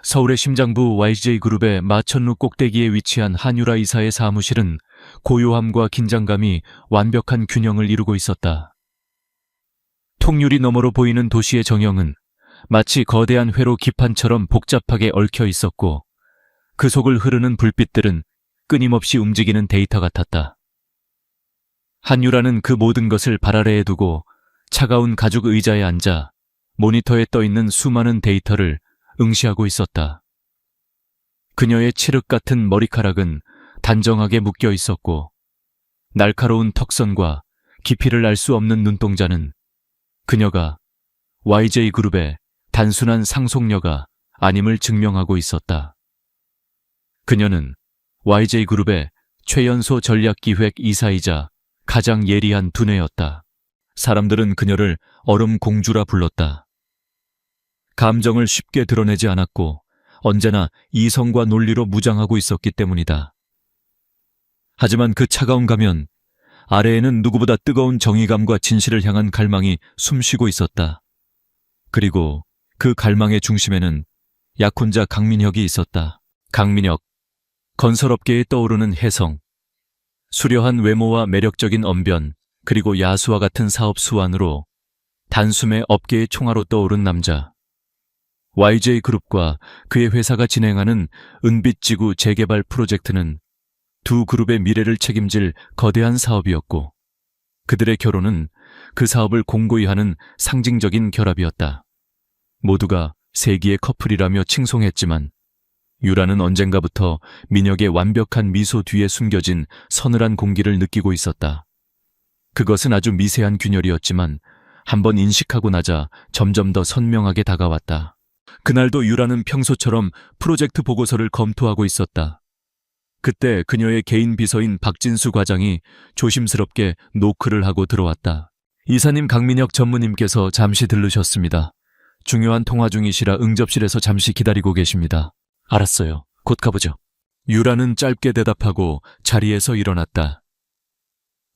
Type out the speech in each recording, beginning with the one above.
서울의 심장부 YJ그룹의 마천루 꼭대기에 위치한 한유라 이사의 사무실은 고요함과 긴장감이 완벽한 균형을 이루고 있었다. 통유리 너머로 보이는 도시의 정형은 마치 거대한 회로 기판처럼 복잡하게 얽혀 있었고 그 속을 흐르는 불빛들은 끊임없이 움직이는 데이터 같았다. 한유라는 그 모든 것을 발 아래에 두고 차가운 가죽 의자에 앉아 모니터에 떠있는 수많은 데이터를 응시하고 있었다. 그녀의 칠흑 같은 머리카락은 단정하게 묶여 있었고 날카로운 턱선과 깊이를 알 수 없는 눈동자는 그녀가 YJ그룹의 단순한 상속녀가 아님을 증명하고 있었다. 그녀는 YJ그룹의 최연소 전략기획 이사이자 가장 예리한 두뇌였다. 사람들은 그녀를 얼음 공주라 불렀다. 감정을 쉽게 드러내지 않았고 언제나 이성과 논리로 무장하고 있었기 때문이다. 하지만 그 차가운 가면 아래에는 누구보다 뜨거운 정의감과 진실을 향한 갈망이 숨쉬고 있었다. 그리고 그 갈망의 중심에는 약혼자 강민혁이 있었다. 강민혁, 건설업계에 떠오르는 혜성, 수려한 외모와 매력적인 언변, 그리고 야수와 같은 사업 수완으로 단숨에 업계의 총화로 떠오른 남자. YJ그룹과 그의 회사가 진행하는 은빛지구 재개발 프로젝트는 두 그룹의 미래를 책임질 거대한 사업이었고 그들의 결혼은 그 사업을 공고히 하는 상징적인 결합이었다. 모두가 세기의 커플이라며 칭송했지만 유라는 언젠가부터 민혁의 완벽한 미소 뒤에 숨겨진 서늘한 공기를 느끼고 있었다. 그것은 아주 미세한 균열이었지만 한번 인식하고 나자 점점 더 선명하게 다가왔다. 그날도 유라는 평소처럼 프로젝트 보고서를 검토하고 있었다. 그때 그녀의 개인 비서인 박진수 과장이 조심스럽게 노크를 하고 들어왔다. 이사님 강민혁 전무님께서 잠시 들르셨습니다. 중요한 통화 중이시라 응접실에서 잠시 기다리고 계십니다. 알았어요. 곧 가보죠. 유라는 짧게 대답하고 자리에서 일어났다.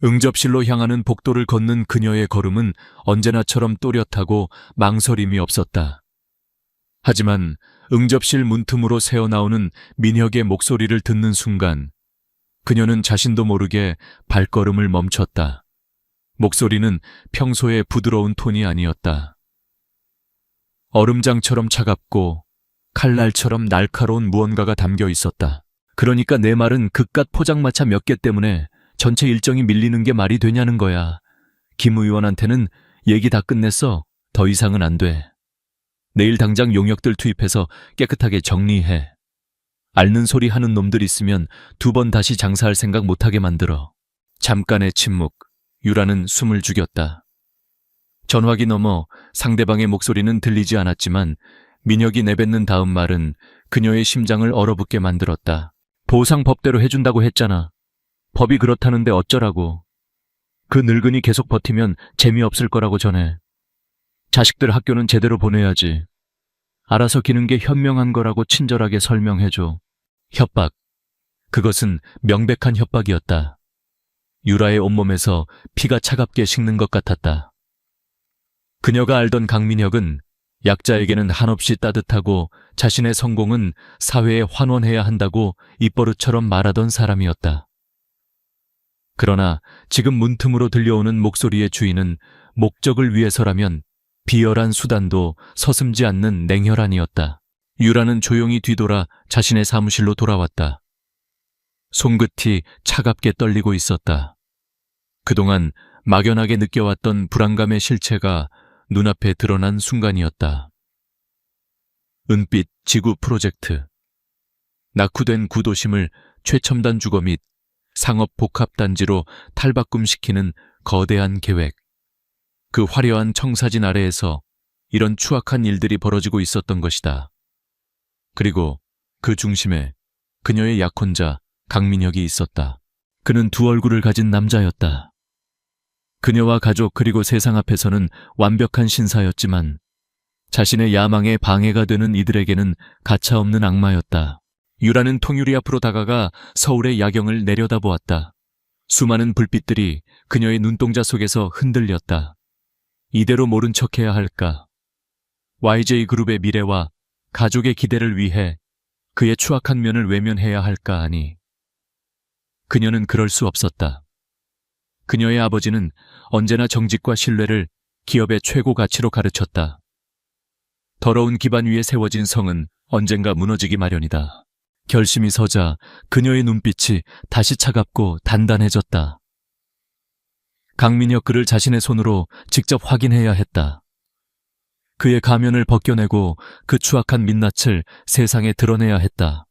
응접실로 향하는 복도를 걷는 그녀의 걸음은 언제나처럼 또렷하고 망설임이 없었다. 하지만 응접실 문틈으로 새어나오는 민혁의 목소리를 듣는 순간 그녀는 자신도 모르게 발걸음을 멈췄다. 목소리는 평소의 부드러운 톤이 아니었다. 얼음장처럼 차갑고 칼날처럼 날카로운 무언가가 담겨 있었다. 그러니까 내 말은 그깟 포장마차 몇 개 때문에 전체 일정이 밀리는 게 말이 되냐는 거야. 김 의원한테는 얘기 다 끝냈어. 더 이상은 안 돼. 내일 당장 용역들 투입해서 깨끗하게 정리해. 앓는 소리 하는 놈들 있으면 2번 다시 장사할 생각 못하게 만들어. 잠깐의 침묵. 유라는 숨을 죽였다. 전화기 너머 상대방의 목소리는 들리지 않았지만 민혁이 내뱉는 다음 말은 그녀의 심장을 얼어붙게 만들었다. 보상 법대로 해준다고 했잖아. 법이 그렇다는데 어쩌라고. 그 늙은이 계속 버티면 재미없을 거라고 전해. 자식들 학교는 제대로 보내야지. 알아서 기는 게 현명한 거라고 친절하게 설명해줘. 협박. 그것은 명백한 협박이었다. 유라의 온몸에서 피가 차갑게 식는 것 같았다. 그녀가 알던 강민혁은 약자에게는 한없이 따뜻하고 자신의 성공은 사회에 환원해야 한다고 입버릇처럼 말하던 사람이었다. 그러나 지금 문틈으로 들려오는 목소리의 주인은 목적을 위해서라면 비열한 수단도 서슴지 않는 냉혈한이었다. 유라는 조용히 뒤돌아 자신의 사무실로 돌아왔다. 손끝이 차갑게 떨리고 있었다. 그동안 막연하게 느껴왔던 불안감의 실체가 눈앞에 드러난 순간이었다. 은빛 지구 프로젝트. 낙후된 구도심을 최첨단 주거 및 상업 복합단지로 탈바꿈시키는 거대한 계획. 그 화려한 청사진 아래에서 이런 추악한 일들이 벌어지고 있었던 것이다. 그리고 그 중심에 그녀의 약혼자 강민혁이 있었다. 그는 두 얼굴을 가진 남자였다. 그녀와 가족 그리고 세상 앞에서는 완벽한 신사였지만 자신의 야망에 방해가 되는 이들에게는 가차없는 악마였다. 유라는 통유리 앞으로 다가가 서울의 야경을 내려다보았다. 수많은 불빛들이 그녀의 눈동자 속에서 흔들렸다. 이대로 모른 척해야 할까? YJ그룹의 미래와 가족의 기대를 위해 그의 추악한 면을 외면해야 할까 하니 그녀는 그럴 수 없었다. 그녀의 아버지는 언제나 정직과 신뢰를 기업의 최고 가치로 가르쳤다. 더러운 기반 위에 세워진 성은 언젠가 무너지기 마련이다. 결심이 서자 그녀의 눈빛이 다시 차갑고 단단해졌다. 강민혁 그를 자신의 손으로 직접 확인해야 했다. 그의 가면을 벗겨내고 그 추악한 민낯을 세상에 드러내야 했다.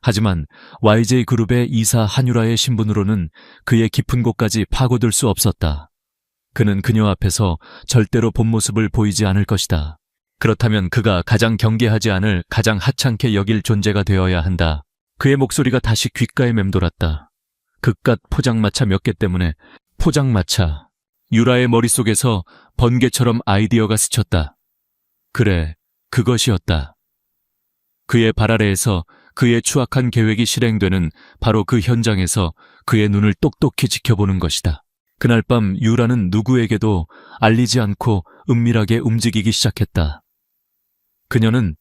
하지만 YJ그룹의 이사 한유라의 신분으로는 그의 깊은 곳까지 파고들 수 없었다. 그는 그녀 앞에서 절대로 본 모습을 보이지 않을 것이다. 그렇다면 그가 가장 경계하지 않을 가장 하찮게 여길 존재가 되어야 한다. 그의 목소리가 다시 귓가에 맴돌았다. 그깟 포장마차 몇 개 때문에 포장마차. 유라의 머릿속에서 번개처럼 아이디어가 스쳤다. 그래, 그것이었다. 그의 발 아래에서 그의 추악한 계획이 실행되는 바로 그 현장에서 그의 눈을 똑똑히 지켜보는 것이다. 그날 밤 유라는 누구에게도 알리지 않고 은밀하게 움직이기 시작했다. 그녀는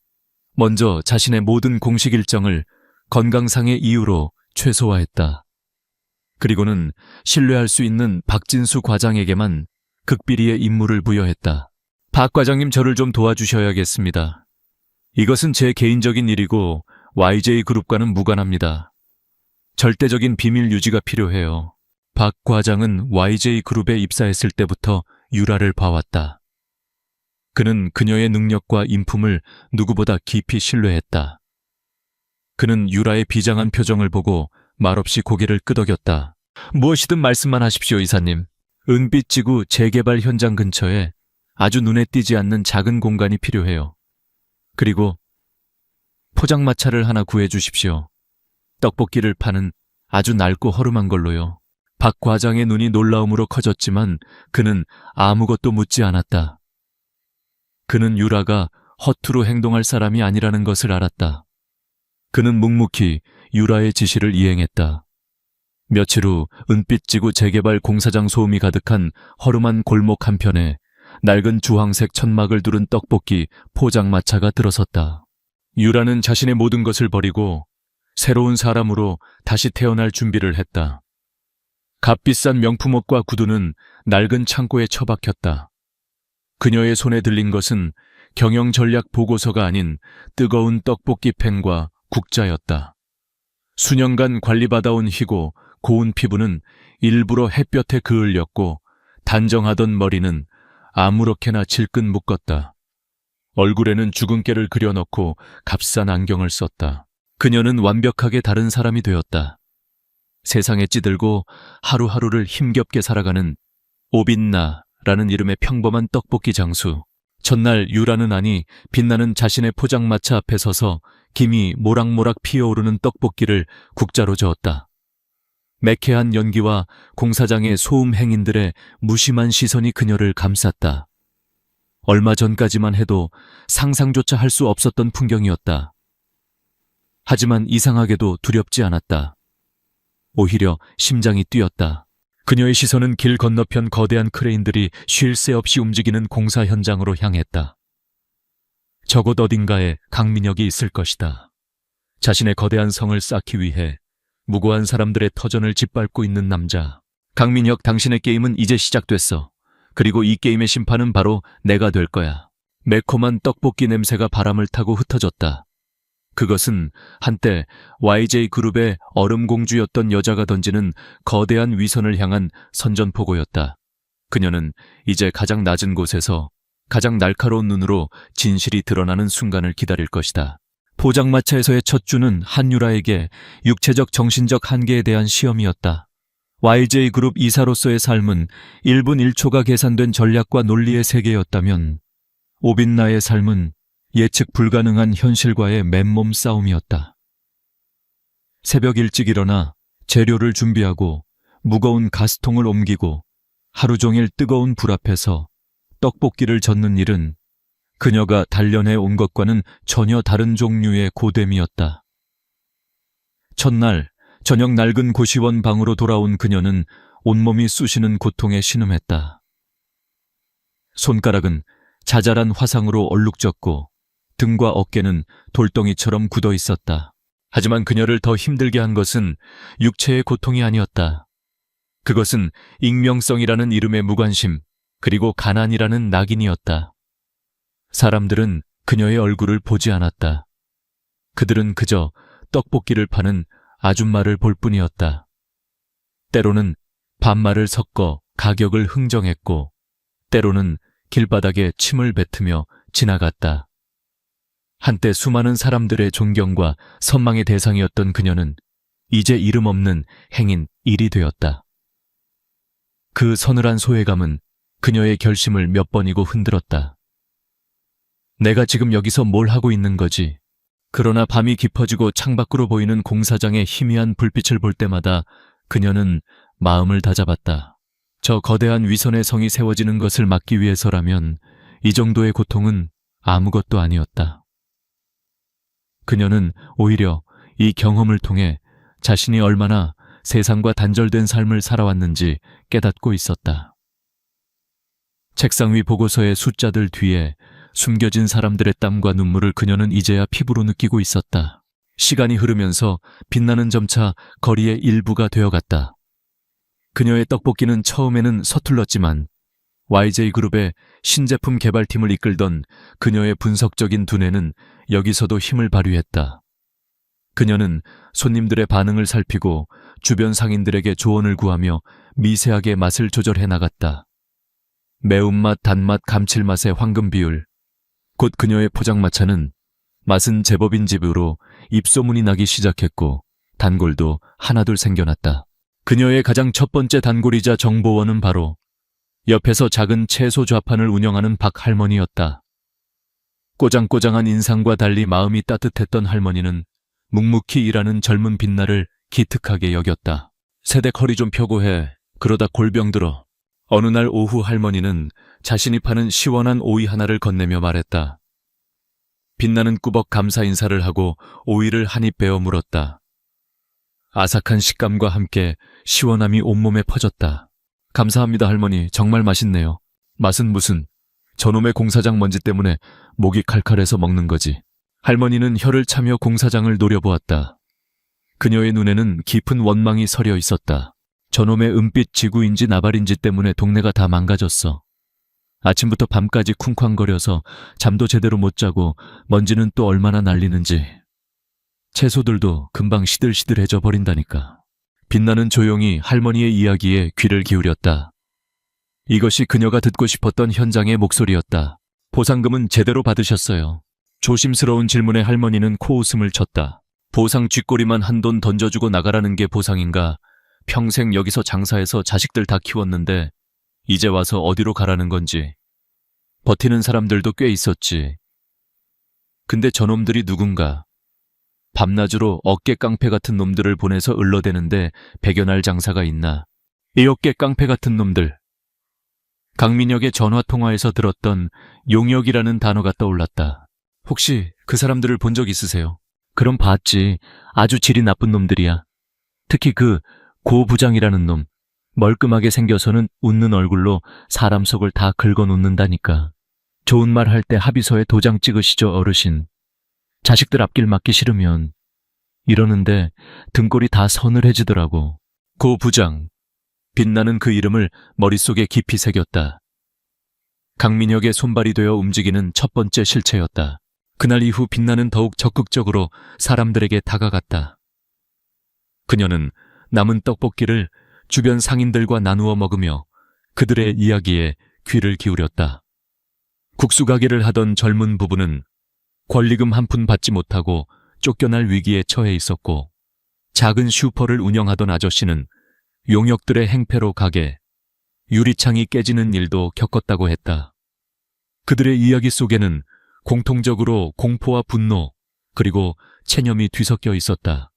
먼저 자신의 모든 공식 일정을 건강상의 이유로 최소화했다. 그리고는 신뢰할 수 있는 박진수 과장에게만 극비리의 임무를 부여했다. 박 과장님, 저를 좀 도와주셔야겠습니다. 이것은 제 개인적인 일이고 YJ그룹과는 무관합니다. 절대적인 비밀 유지가 필요해요. 박 과장은 YJ그룹에 입사했을 때부터 유라를 봐왔다. 그는 그녀의 능력과 인품을 누구보다 깊이 신뢰했다. 그는 유라의 비장한 표정을 보고 말없이 고개를 끄덕였다. 무엇이든 말씀만 하십시오, 이사님. 은빛지구 재개발 현장 근처에 아주 눈에 띄지 않는 작은 공간이 필요해요. 그리고 포장마차를 하나 구해주십시오. 떡볶이를 파는 아주 낡고 허름한 걸로요. 박 과장의 눈이 놀라움으로 커졌지만 그는 아무것도 묻지 않았다. 그는 유라가 허투루 행동할 사람이 아니라는 것을 알았다. 그는 묵묵히 유라의 지시를 이행했다. 며칠 후 은빛지구 재개발 공사장 소음이 가득한 허름한 골목 한편에 낡은 주황색 천막을 두른 떡볶이 포장마차가 들어섰다. 유라는 자신의 모든 것을 버리고 새로운 사람으로 다시 태어날 준비를 했다. 값비싼 명품 옷과 구두는 낡은 창고에 처박혔다. 그녀의 손에 들린 것은 경영 전략 보고서가 아닌 뜨거운 떡볶이 팬과 국자였다. 수년간 관리받아온 희고 고운 피부는 일부러 햇볕에 그을렸고 단정하던 머리는 아무렇게나 질끈 묶었다. 얼굴에는 주근깨를 그려넣고 값싼 안경을 썼다. 그녀는 완벽하게 다른 사람이 되었다. 세상에 찌들고 하루하루를 힘겹게 살아가는 오빈나라는 이름의 평범한 떡볶이 장수. 첫날 유라는 아니 빛나는 자신의 포장마차 앞에 서서 김이 모락모락 피어오르는 떡볶이를 국자로 저었다. 매캐한 연기와 공사장의 소음 행인들의 무심한 시선이 그녀를 감쌌다. 얼마 전까지만 해도 상상조차 할 수 없었던 풍경이었다. 하지만 이상하게도 두렵지 않았다. 오히려 심장이 뛰었다. 그녀의 시선은 길 건너편 거대한 크레인들이 쉴 새 없이 움직이는 공사 현장으로 향했다. 저곳 어딘가에 강민혁이 있을 것이다. 자신의 거대한 성을 쌓기 위해 무고한 사람들의 터전을 짓밟고 있는 남자. 강민혁, 당신의 게임은 이제 시작됐어. 그리고 이 게임의 심판은 바로 내가 될 거야. 매콤한 떡볶이 냄새가 바람을 타고 흩어졌다. 그것은 한때 YJ그룹의 얼음공주였던 여자가 던지는 거대한 위선을 향한 선전포고였다. 그녀는 이제 가장 낮은 곳에서 가장 날카로운 눈으로 진실이 드러나는 순간을 기다릴 것이다. 포장마차에서의 첫 주는 한유라에게 육체적 정신적 한계에 대한 시험이었다. YJ그룹 이사로서의 삶은 1분 1초가 계산된 전략과 논리의 세계였다면 오빈나의 삶은 예측 불가능한 현실과의 맨몸 싸움이었다. 새벽 일찍 일어나 재료를 준비하고 무거운 가스통을 옮기고 하루 종일 뜨거운 불 앞에서 떡볶이를 젓는 일은 그녀가 단련해 온 것과는 전혀 다른 종류의 고됨이었다. 첫날 저녁 낡은 고시원 방으로 돌아온 그녀는 온몸이 쑤시는 고통에 신음했다. 손가락은 자잘한 화상으로 얼룩졌고 등과 어깨는 돌덩이처럼 굳어 있었다. 하지만 그녀를 더 힘들게 한 것은 육체의 고통이 아니었다. 그것은 익명성이라는 이름의 무관심, 그리고 가난이라는 낙인이었다. 사람들은 그녀의 얼굴을 보지 않았다. 그들은 그저 떡볶이를 파는 아줌마를 볼 뿐이었다. 때로는 반말을 섞어 가격을 흥정했고, 때로는 길바닥에 침을 뱉으며 지나갔다. 한때 수많은 사람들의 존경과 선망의 대상이었던 그녀는 이제 이름 없는 행인 일이 되었다. 그 서늘한 소외감은 그녀의 결심을 몇 번이고 흔들었다. 내가 지금 여기서 뭘 하고 있는 거지? 그러나 밤이 깊어지고 창밖으로 보이는 공사장의 희미한 불빛을 볼 때마다 그녀는 마음을 다잡았다. 저 거대한 위선의 성이 세워지는 것을 막기 위해서라면 이 정도의 고통은 아무것도 아니었다. 그녀는 오히려 이 경험을 통해 자신이 얼마나 세상과 단절된 삶을 살아왔는지 깨닫고 있었다. 책상 위 보고서의 숫자들 뒤에 숨겨진 사람들의 땀과 눈물을 그녀는 이제야 피부로 느끼고 있었다. 시간이 흐르면서 빛나는 점차 거리의 일부가 되어갔다. 그녀의 떡볶이는 처음에는 서툴렀지만 YJ그룹의 신제품 개발팀을 이끌던 그녀의 분석적인 두뇌는 여기서도 힘을 발휘했다. 그녀는 손님들의 반응을 살피고 주변 상인들에게 조언을 구하며 미세하게 맛을 조절해 나갔다. 매운맛, 단맛, 감칠맛의 황금 비율. 곧 그녀의 포장마차는 맛은 제법인 집으로 입소문이 나기 시작했고 단골도 하나둘 생겨났다. 그녀의 가장 첫 번째 단골이자 정보원은 바로 옆에서 작은 채소 좌판을 운영하는 박 할머니였다. 꼬장꼬장한 인상과 달리 마음이 따뜻했던 할머니는 묵묵히 일하는 젊은 빛나를 기특하게 여겼다. 세대 허리 좀 펴고 해. 그러다 골병 들어. 어느 날 오후 할머니는 자신이 파는 시원한 오이 하나를 건네며 말했다. 빛나는 꾸벅 감사 인사를 하고 오이를 한 입 베어 물었다. 아삭한 식감과 함께 시원함이 온몸에 퍼졌다. 감사합니다 할머니, 정말 맛있네요. 맛은 무슨, 저놈의 공사장 먼지 때문에 목이 칼칼해서 먹는 거지. 할머니는 혀를 차며 공사장을 노려보았다. 그녀의 눈에는 깊은 원망이 서려 있었다. 저놈의 은빛 지구인지 나발인지 때문에 동네가 다 망가졌어. 아침부터 밤까지 쿵쾅거려서 잠도 제대로 못 자고 먼지는 또 얼마나 날리는지. 채소들도 금방 시들시들해져 버린다니까. 빛나는 조용히 할머니의 이야기에 귀를 기울였다. 이것이 그녀가 듣고 싶었던 현장의 목소리였다. 보상금은 제대로 받으셨어요. 조심스러운 질문에 할머니는 코웃음을 쳤다. 보상 쥐꼬리만 한 돈 던져주고 나가라는 게 보상인가? 평생 여기서 장사해서 자식들 다 키웠는데 이제 와서 어디로 가라는 건지. 버티는 사람들도 꽤 있었지. 근데 저놈들이 누군가. 밤낮으로 어깨 깡패 같은 놈들을 보내서 을러대는데 백여날 장사가 있나. 이 어깨 깡패 같은 놈들. 강민혁의 전화통화에서 들었던 용역이라는 단어가 떠올랐다. 혹시 그 사람들을 본 적 있으세요? 그럼 봤지. 아주 질이 나쁜 놈들이야. 특히 그 고 부장이라는 놈. 멀끔하게 생겨서는 웃는 얼굴로 사람 속을 다 긁어놓는다니까. 좋은 말 할 때 합의서에 도장 찍으시죠, 어르신. 자식들 앞길 막기 싫으면. 이러는데 등골이 다 서늘해지더라고. 고 부장. 빛나는 그 이름을 머릿속에 깊이 새겼다. 강민혁의 손발이 되어 움직이는 첫 번째 실체였다. 그날 이후 빛나는 더욱 적극적으로 사람들에게 다가갔다. 그녀는 남은 떡볶이를 주변 상인들과 나누어 먹으며 그들의 이야기에 귀를 기울였다. 국수 가게를 하던 젊은 부부는 권리금 한 푼 받지 못하고 쫓겨날 위기에 처해 있었고, 작은 슈퍼를 운영하던 아저씨는 용역들의 행패로 가게, 유리창이 깨지는 일도 겪었다고 했다. 그들의 이야기 속에는 공통적으로 공포와 분노, 그리고 체념이 뒤섞여 있었다.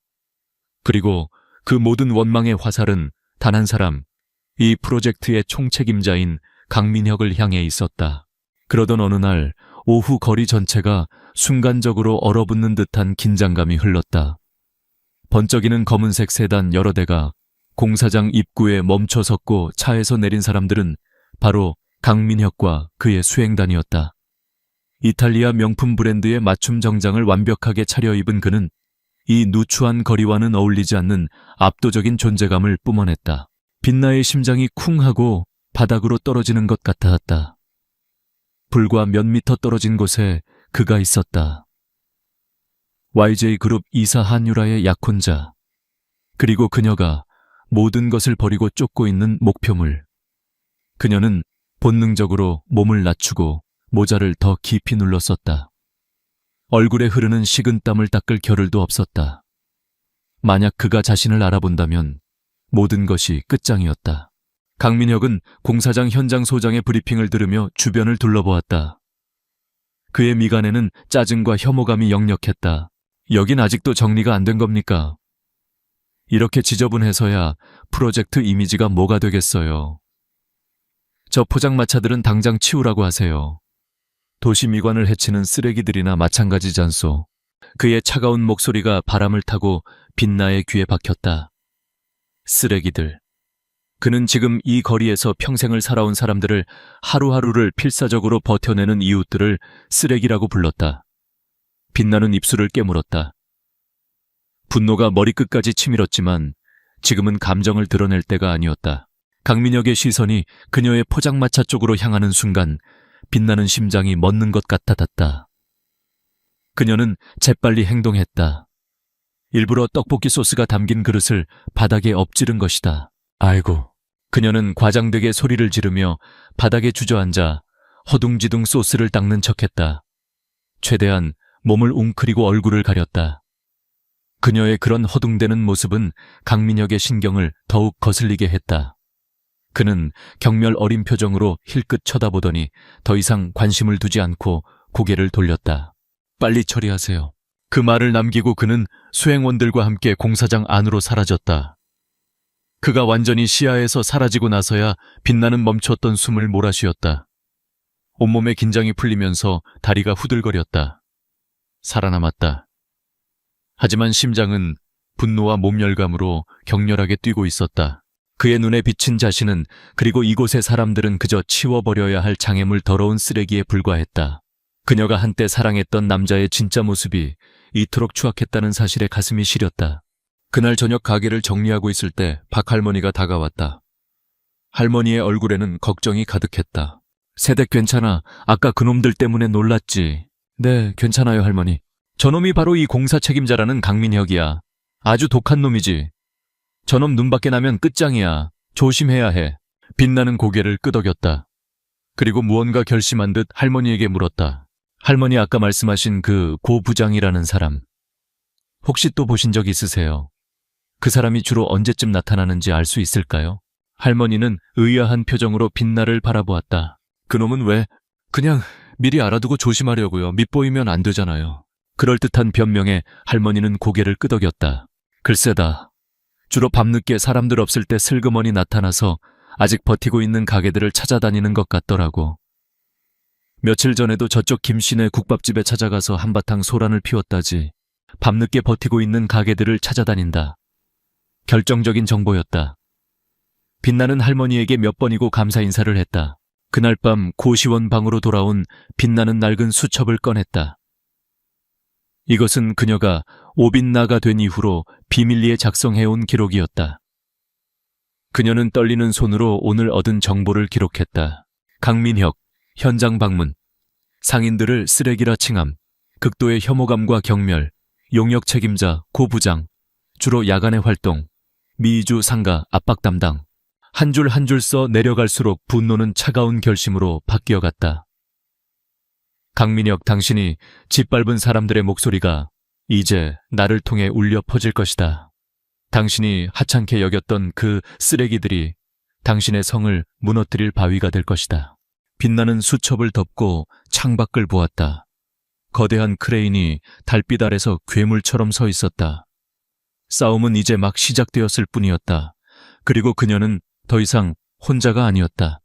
그리고 그 모든 원망의 화살은 단 한 사람, 이 프로젝트의 총책임자인 강민혁을 향해 있었다. 그러던 어느 날 오후 거리 전체가 순간적으로 얼어붙는 듯한 긴장감이 흘렀다. 번쩍이는 검은색 세단 여러 대가 공사장 입구에 멈춰 섰고 차에서 내린 사람들은 바로 강민혁과 그의 수행단이었다. 이탈리아 명품 브랜드의 맞춤 정장을 완벽하게 차려입은 그는 이 누추한 거리와는 어울리지 않는 압도적인 존재감을 뿜어냈다. 빛나의 심장이 쿵 하고 바닥으로 떨어지는 것 같았다. 불과 몇 미터 떨어진 곳에 그가 있었다. YJ그룹 이사 한유라의 약혼자, 그리고 그녀가 모든 것을 버리고 쫓고 있는 목표물. 그녀는 본능적으로 몸을 낮추고 모자를 더 깊이 눌렀었다. 얼굴에 흐르는 식은 땀을 닦을 겨를도 없었다. 만약 그가 자신을 알아본다면 모든 것이 끝장이었다. 강민혁은 공사장 현장 소장의 브리핑을 들으며 주변을 둘러보았다. 그의 미간에는 짜증과 혐오감이 역력했다. 여긴 아직도 정리가 안 된 겁니까? 이렇게 지저분해서야 프로젝트 이미지가 뭐가 되겠어요. 저 포장마차들은 당장 치우라고 하세요. 도시 미관을 해치는 쓰레기들이나 마찬가지잖소. 그의 차가운 목소리가 바람을 타고 빛나의 귀에 박혔다. 쓰레기들. 그는 지금 이 거리에서 평생을 살아온 사람들을, 하루하루를 필사적으로 버텨내는 이웃들을 쓰레기라고 불렀다. 빛나는 입술을 깨물었다. 분노가 머리끝까지 치밀었지만 지금은 감정을 드러낼 때가 아니었다. 강민혁의 시선이 그녀의 포장마차 쪽으로 향하는 순간 빛나는 심장이 멎는 것 같았다. 그녀는 재빨리 행동했다. 일부러 떡볶이 소스가 담긴 그릇을 바닥에 엎지른 것이다. 아이고. 그녀는 과장되게 소리를 지르며 바닥에 주저앉아 허둥지둥 소스를 닦는 척했다. 최대한 몸을 웅크리고 얼굴을 가렸다. 그녀의 그런 허둥대는 모습은 강민혁의 신경을 더욱 거슬리게 했다. 그는 경멸 어린 표정으로 힐끗 쳐다보더니 더 이상 관심을 두지 않고 고개를 돌렸다. 빨리 처리하세요. 그 말을 남기고 그는 수행원들과 함께 공사장 안으로 사라졌다. 그가 완전히 시야에서 사라지고 나서야 빛나는 멈췄던 숨을 몰아쉬었다. 온몸의 긴장이 풀리면서 다리가 후들거렸다. 살아남았다. 하지만 심장은 분노와 몸열감으로 격렬하게 뛰고 있었다. 그의 눈에 비친 자신은, 그리고 이곳의 사람들은 그저 치워버려야 할 장애물 더러운 쓰레기에 불과했다. 그녀가 한때 사랑했던 남자의 진짜 모습이 이토록 추악했다는 사실에 가슴이 시렸다. 그날 저녁 가게를 정리하고 있을 때 박 할머니가 다가왔다. 할머니의 얼굴에는 걱정이 가득했다. 세댁 괜찮아? 아까 그놈들 때문에 놀랐지? 네, 괜찮아요 할머니. 저놈이 바로 이 공사 책임자라는 강민혁이야. 아주 독한 놈이지. 저놈 눈밖에 나면 끝장이야. 조심해야 해. 빛나는 고개를 끄덕였다. 그리고 무언가 결심한 듯 할머니에게 물었다. 할머니 아까 말씀하신 그 고 부장이라는 사람, 혹시 또 보신 적 있으세요? 그 사람이 주로 언제쯤 나타나는지 알 수 있을까요? 할머니는 의아한 표정으로 빛나를 바라보았다. 그놈은 왜? 그냥 미리 알아두고 조심하려고요. 밉보이면 안 되잖아요. 그럴듯한 변명에 할머니는 고개를 끄덕였다. 글쎄다. 주로 밤늦게 사람들 없을 때 슬그머니 나타나서 아직 버티고 있는 가게들을 찾아다니는 것 같더라고. 며칠 전에도 저쪽 김씨네 국밥집에 찾아가서 한바탕 소란을 피웠다지. 밤늦게 버티고 있는 가게들을 찾아다닌다. 결정적인 정보였다. 빛나는 할머니에게 몇 번이고 감사 인사를 했다. 그날 밤 고시원 방으로 돌아온 빛나는 낡은 수첩을 꺼냈다. 이것은 그녀가 오빛나가 된 이후로 비밀리에 작성해온 기록이었다. 그녀는 떨리는 손으로 오늘 얻은 정보를 기록했다. 강민혁, 현장 방문, 상인들을 쓰레기라 칭함, 극도의 혐오감과 경멸, 용역 책임자 고 부장, 주로 야간의 활동, 미주 상가 압박 담당. 한 줄 한 줄 써 내려갈수록 분노는 차가운 결심으로 바뀌어갔다. 강민혁, 당신이 짓밟은 사람들의 목소리가 이제 나를 통해 울려 퍼질 것이다. 당신이 하찮게 여겼던 그 쓰레기들이 당신의 성을 무너뜨릴 바위가 될 것이다. 빛나는 수첩을 덮고 창밖을 보았다. 거대한 크레인이 달빛 아래서 괴물처럼 서 있었다. 싸움은 이제 막 시작되었을 뿐이었다. 그리고 그녀는 더 이상 혼자가 아니었다.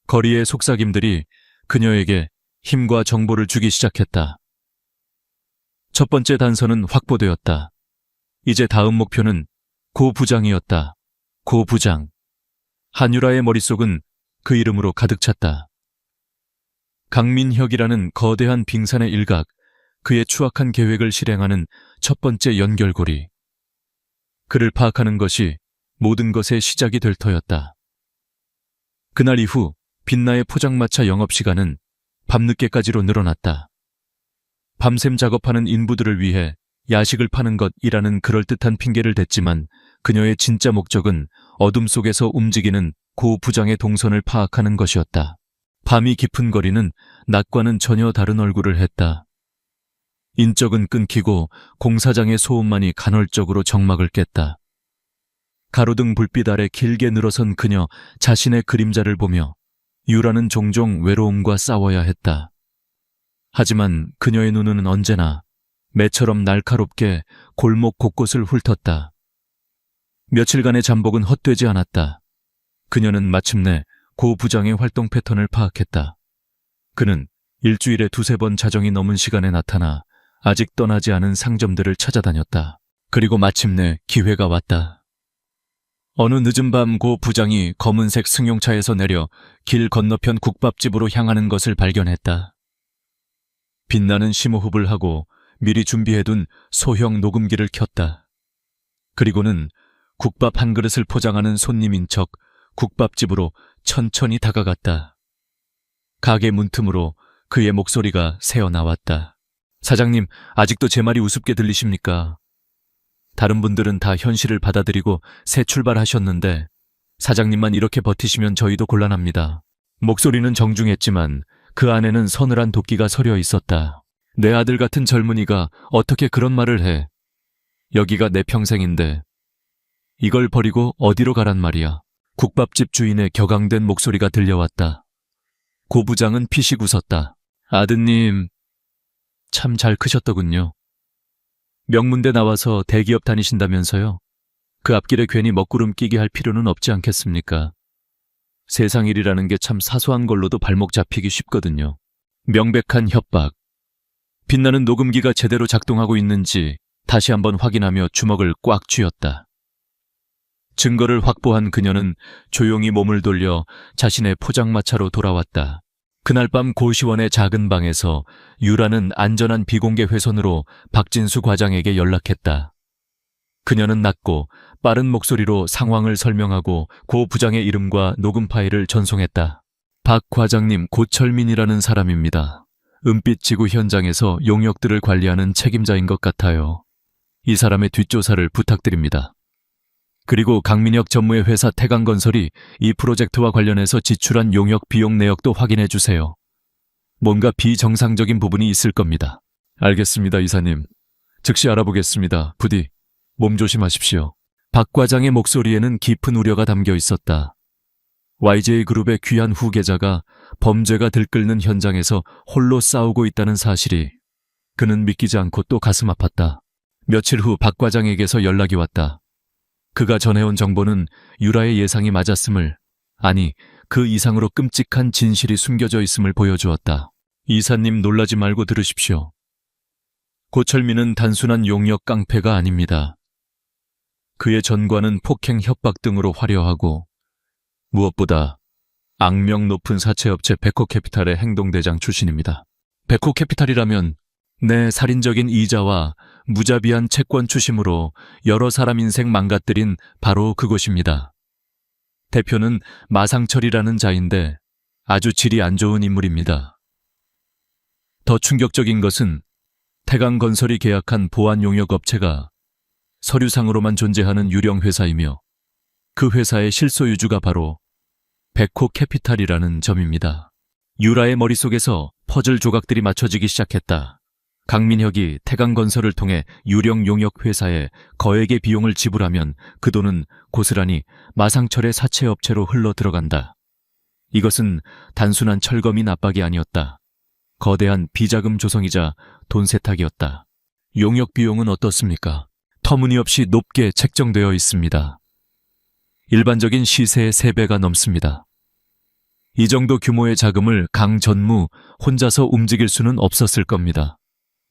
거리의 속삭임들이 그녀에게 힘과 정보를 주기 시작했다. 첫 번째 단서는 확보되었다. 이제 다음 목표는 고 부장이었다. 고 부장. 한유라의 머릿속은 그 이름으로 가득 찼다. 강민혁이라는 거대한 빙산의 일각, 그의 추악한 계획을 실행하는 첫 번째 연결고리. 그를 파악하는 것이 모든 것의 시작이 될 터였다. 그날 이후 빛나의 포장마차 영업시간은 밤늦게까지로 늘어났다. 밤샘 작업하는 인부들을 위해 야식을 파는 것이라는 그럴듯한 핑계를 댔지만 그녀의 진짜 목적은 어둠 속에서 움직이는 고 부장의 동선을 파악하는 것이었다. 밤이 깊은 거리는 낮과는 전혀 다른 얼굴을 했다. 인적은 끊기고 공사장의 소음만이 간헐적으로 정막을 깼다. 가로등 불빛 아래 길게 늘어선 그녀 자신의 그림자를 보며 유라는 종종 외로움과 싸워야 했다. 하지만 그녀의 눈은 언제나 매처럼 날카롭게 골목 곳곳을 훑었다. 며칠간의 잠복은 헛되지 않았다. 그녀는 마침내 고 부장의 활동 패턴을 파악했다. 그는 일주일에 2-3번 자정이 넘은 시간에 나타나 아직 떠나지 않은 상점들을 찾아다녔다. 그리고 마침내 기회가 왔다. 어느 늦은 밤 고 부장이 검은색 승용차에서 내려 길 건너편 국밥집으로 향하는 것을 발견했다. 빛나는 심호흡을 하고 미리 준비해둔 소형 녹음기를 켰다. 그리고는 국밥 한 그릇을 포장하는 손님인 척 국밥집으로 천천히 다가갔다. 가게 문틈으로 그의 목소리가 새어나왔다. 사장님, 아직도 제 말이 우습게 들리십니까? 다른 분들은 다 현실을 받아들이고 새 출발하셨는데 사장님만 이렇게 버티시면 저희도 곤란합니다. 목소리는 정중했지만 그 안에는 서늘한 도끼가 서려 있었다. 내 아들 같은 젊은이가 어떻게 그런 말을 해. 여기가 내 평생인데 이걸 버리고 어디로 가란 말이야. 국밥집 주인의 격앙된 목소리가 들려왔다. 고 부장은 피식 웃었다. 아드님, 참 잘 크셨더군요. 명문대 나와서 대기업 다니신다면서요? 그 앞길에 괜히 먹구름 끼게 할 필요는 없지 않겠습니까? 세상 일이라는 게 참 사소한 걸로도 발목 잡히기 쉽거든요. 명백한 협박. 빛나는 녹음기가 제대로 작동하고 있는지 다시 한번 확인하며 주먹을 꽉 쥐었다. 증거를 확보한 그녀는 조용히 몸을 돌려 자신의 포장마차로 돌아왔다. 그날 밤 고시원의 작은 방에서 유라는 안전한 비공개 회선으로 박진수 과장에게 연락했다. 그녀는 낮고 빠른 목소리로 상황을 설명하고 고 부장의 이름과 녹음 파일을 전송했다. 박 과장님, 고철민이라는 사람입니다. 은빛 지구 현장에서 용역들을 관리하는 책임자인 것 같아요. 이 사람의 뒷조사를 부탁드립니다. 그리고 강민혁 전무의 회사 태강건설이 이 프로젝트와 관련해서 지출한 용역 비용 내역도 확인해 주세요. 뭔가 비정상적인 부분이 있을 겁니다. 알겠습니다, 이사님. 즉시 알아보겠습니다. 부디 몸 조심하십시오. 박 과장의 목소리에는 깊은 우려가 담겨 있었다. YJ그룹의 귀한 후계자가 범죄가 들끓는 현장에서 홀로 싸우고 있다는 사실이 그는 믿기지 않고 또 가슴 아팠다. 며칠 후 박 과장에게서 연락이 왔다. 그가 전해온 정보는 유라의 예상이 맞았음을, 아니 그 이상으로 끔찍한 진실이 숨겨져 있음을 보여주었다. 이사님, 놀라지 말고 들으십시오. 고철민은 단순한 용역 깡패가 아닙니다. 그의 전과는 폭행 협박 등으로 화려하고 무엇보다 악명 높은 사채업체 베코캐피탈의 행동대장 출신입니다. 베코캐피탈이라면 내 살인적인 이자와 무자비한 채권 추심으로 여러 사람 인생 망가뜨린 바로 그곳입니다. 대표는 마상철이라는 자인데 아주 질이 안 좋은 인물입니다. 더 충격적인 것은 태강건설이 계약한 보안용역업체가 서류상으로만 존재하는 유령 회사이며 그 회사의 실소유주가 바로 베코캐피탈이라는 점입니다. 유라의 머릿속에서 퍼즐 조각들이 맞춰지기 시작했다. 강민혁이 태강건설을 통해 유령 용역 회사에 거액의 비용을 지불하면 그 돈은 고스란히 마상철의 사채업체로 흘러 들어간다. 이것은 단순한 철거민 압박이 아니었다. 거대한 비자금 조성이자 돈 세탁이었다. 용역 비용은 어떻습니까? 터무니없이 높게 책정되어 있습니다. 일반적인 시세의 3배가 넘습니다. 이 정도 규모의 자금을 강 전무 혼자서 움직일 수는 없었을 겁니다.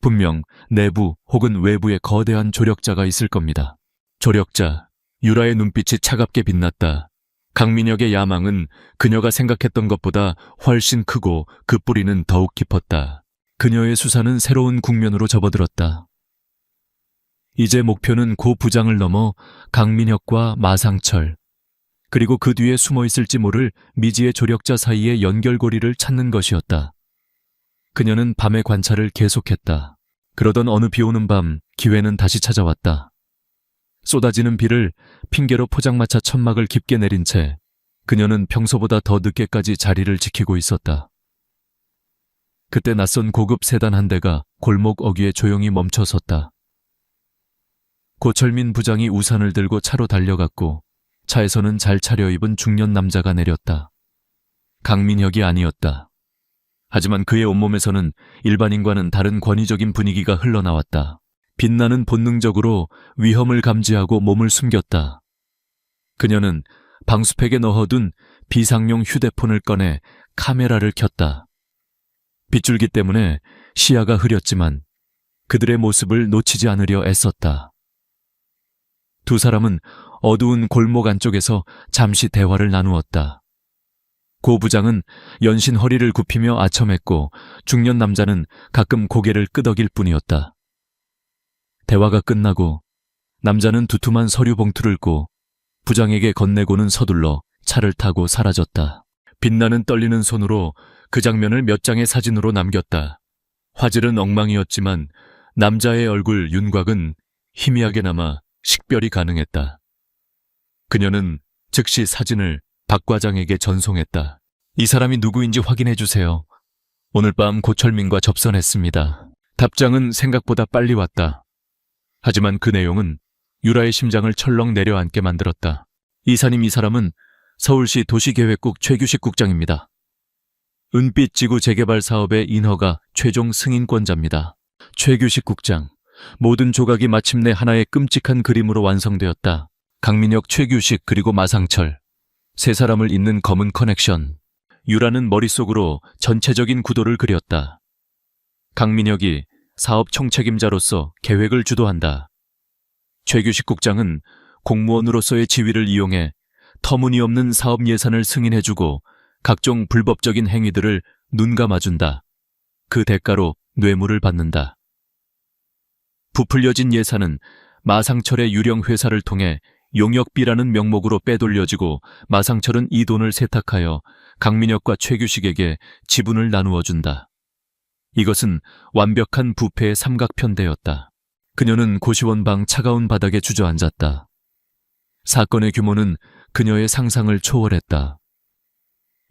분명 내부 혹은 외부에 거대한 조력자가 있을 겁니다. 조력자, 유라의 눈빛이 차갑게 빛났다. 강민혁의 야망은 그녀가 생각했던 것보다 훨씬 크고 그 뿌리는 더욱 깊었다. 그녀의 수사는 새로운 국면으로 접어들었다. 이제 목표는 고 부장을 넘어 강민혁과 마상철, 그리고 그 뒤에 숨어 있을지 모를 미지의 조력자 사이의 연결고리를 찾는 것이었다. 그녀는 밤의 관찰을 계속했다. 그러던 어느 비오는 밤 기회는 다시 찾아왔다. 쏟아지는 비를 핑계로 포장마차 천막을 깊게 내린 채 그녀는 평소보다 더 늦게까지 자리를 지키고 있었다. 그때 낯선 고급 세단 한 대가 골목 어귀에 조용히 멈춰섰다. 고철민 부장이 우산을 들고 차로 달려갔고 차에서는 잘 차려입은 중년 남자가 내렸다. 강민혁이 아니었다. 하지만 그의 온몸에서는 일반인과는 다른 권위적인 분위기가 흘러나왔다. 빛나는 본능적으로 위험을 감지하고 몸을 숨겼다. 그녀는 방수팩에 넣어둔 비상용 휴대폰을 꺼내 카메라를 켰다. 빗줄기 때문에 시야가 흐렸지만 그들의 모습을 놓치지 않으려 애썼다. 두 사람은 어두운 골목 안쪽에서 잠시 대화를 나누었다. 고 부장은 연신 허리를 굽히며 아첨했고 중년 남자는 가끔 고개를 끄덕일 뿐이었다. 대화가 끝나고 남자는 두툼한 서류 봉투를 고 부장에게 건네고는 서둘러 차를 타고 사라졌다. 빛나는 떨리는 손으로 그 장면을 몇 장의 사진으로 남겼다. 화질은 엉망이었지만 남자의 얼굴 윤곽은 희미하게나마 식별이 가능했다. 그녀는 즉시 사진을 박 과장에게 전송했다. 이 사람이 누구인지 확인해 주세요. 오늘 밤 고철민과 접선했습니다. 답장은 생각보다 빨리 왔다. 하지만 그 내용은 유라의 심장을 철렁 내려앉게 만들었다. 이사님, 이 사람은 서울시 도시계획국 최규식 국장입니다. 은빛 지구 재개발 사업의 인허가 최종 승인권자입니다. 최규식 국장. 모든 조각이 마침내 하나의 끔찍한 그림으로 완성되었다. 강민혁, 최규식, 그리고 마상철. 세 사람을 잇는 검은 커넥션. 유라는 머릿속으로 전체적인 구도를 그렸다. 강민혁이 사업 총책임자로서 계획을 주도한다. 최규식 국장은 공무원으로서의 지위를 이용해 터무니없는 사업 예산을 승인해주고 각종 불법적인 행위들을 눈감아준다. 그 대가로 뇌물을 받는다. 부풀려진 예산은 마상철의 유령 회사를 통해 용역비라는 명목으로 빼돌려지고 마상철은 이 돈을 세탁하여 강민혁과 최규식에게 지분을 나누어 준다. 이것은 완벽한 부패의 삼각편대였다. 그녀는 고시원 방 차가운 바닥에 주저앉았다. 사건의 규모는 그녀의 상상을 초월했다.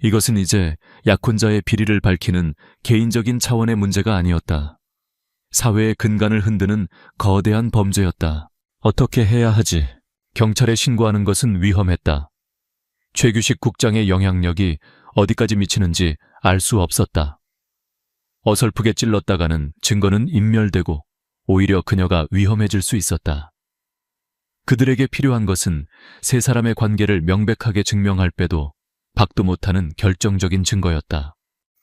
이것은 이제 약혼자의 비리를 밝히는 개인적인 차원의 문제가 아니었다. 사회의 근간을 흔드는 거대한 범죄였다. 어떻게 해야 하지? 경찰에 신고하는 것은 위험했다. 최규식 국장의 영향력이 어디까지 미치는지 알 수 없었다. 어설프게 찔렀다가는 증거는 인멸되고 오히려 그녀가 위험해질 수 있었다. 그들에게 필요한 것은 세 사람의 관계를 명백하게 증명할 빼도 박도 못하는 결정적인 증거였다.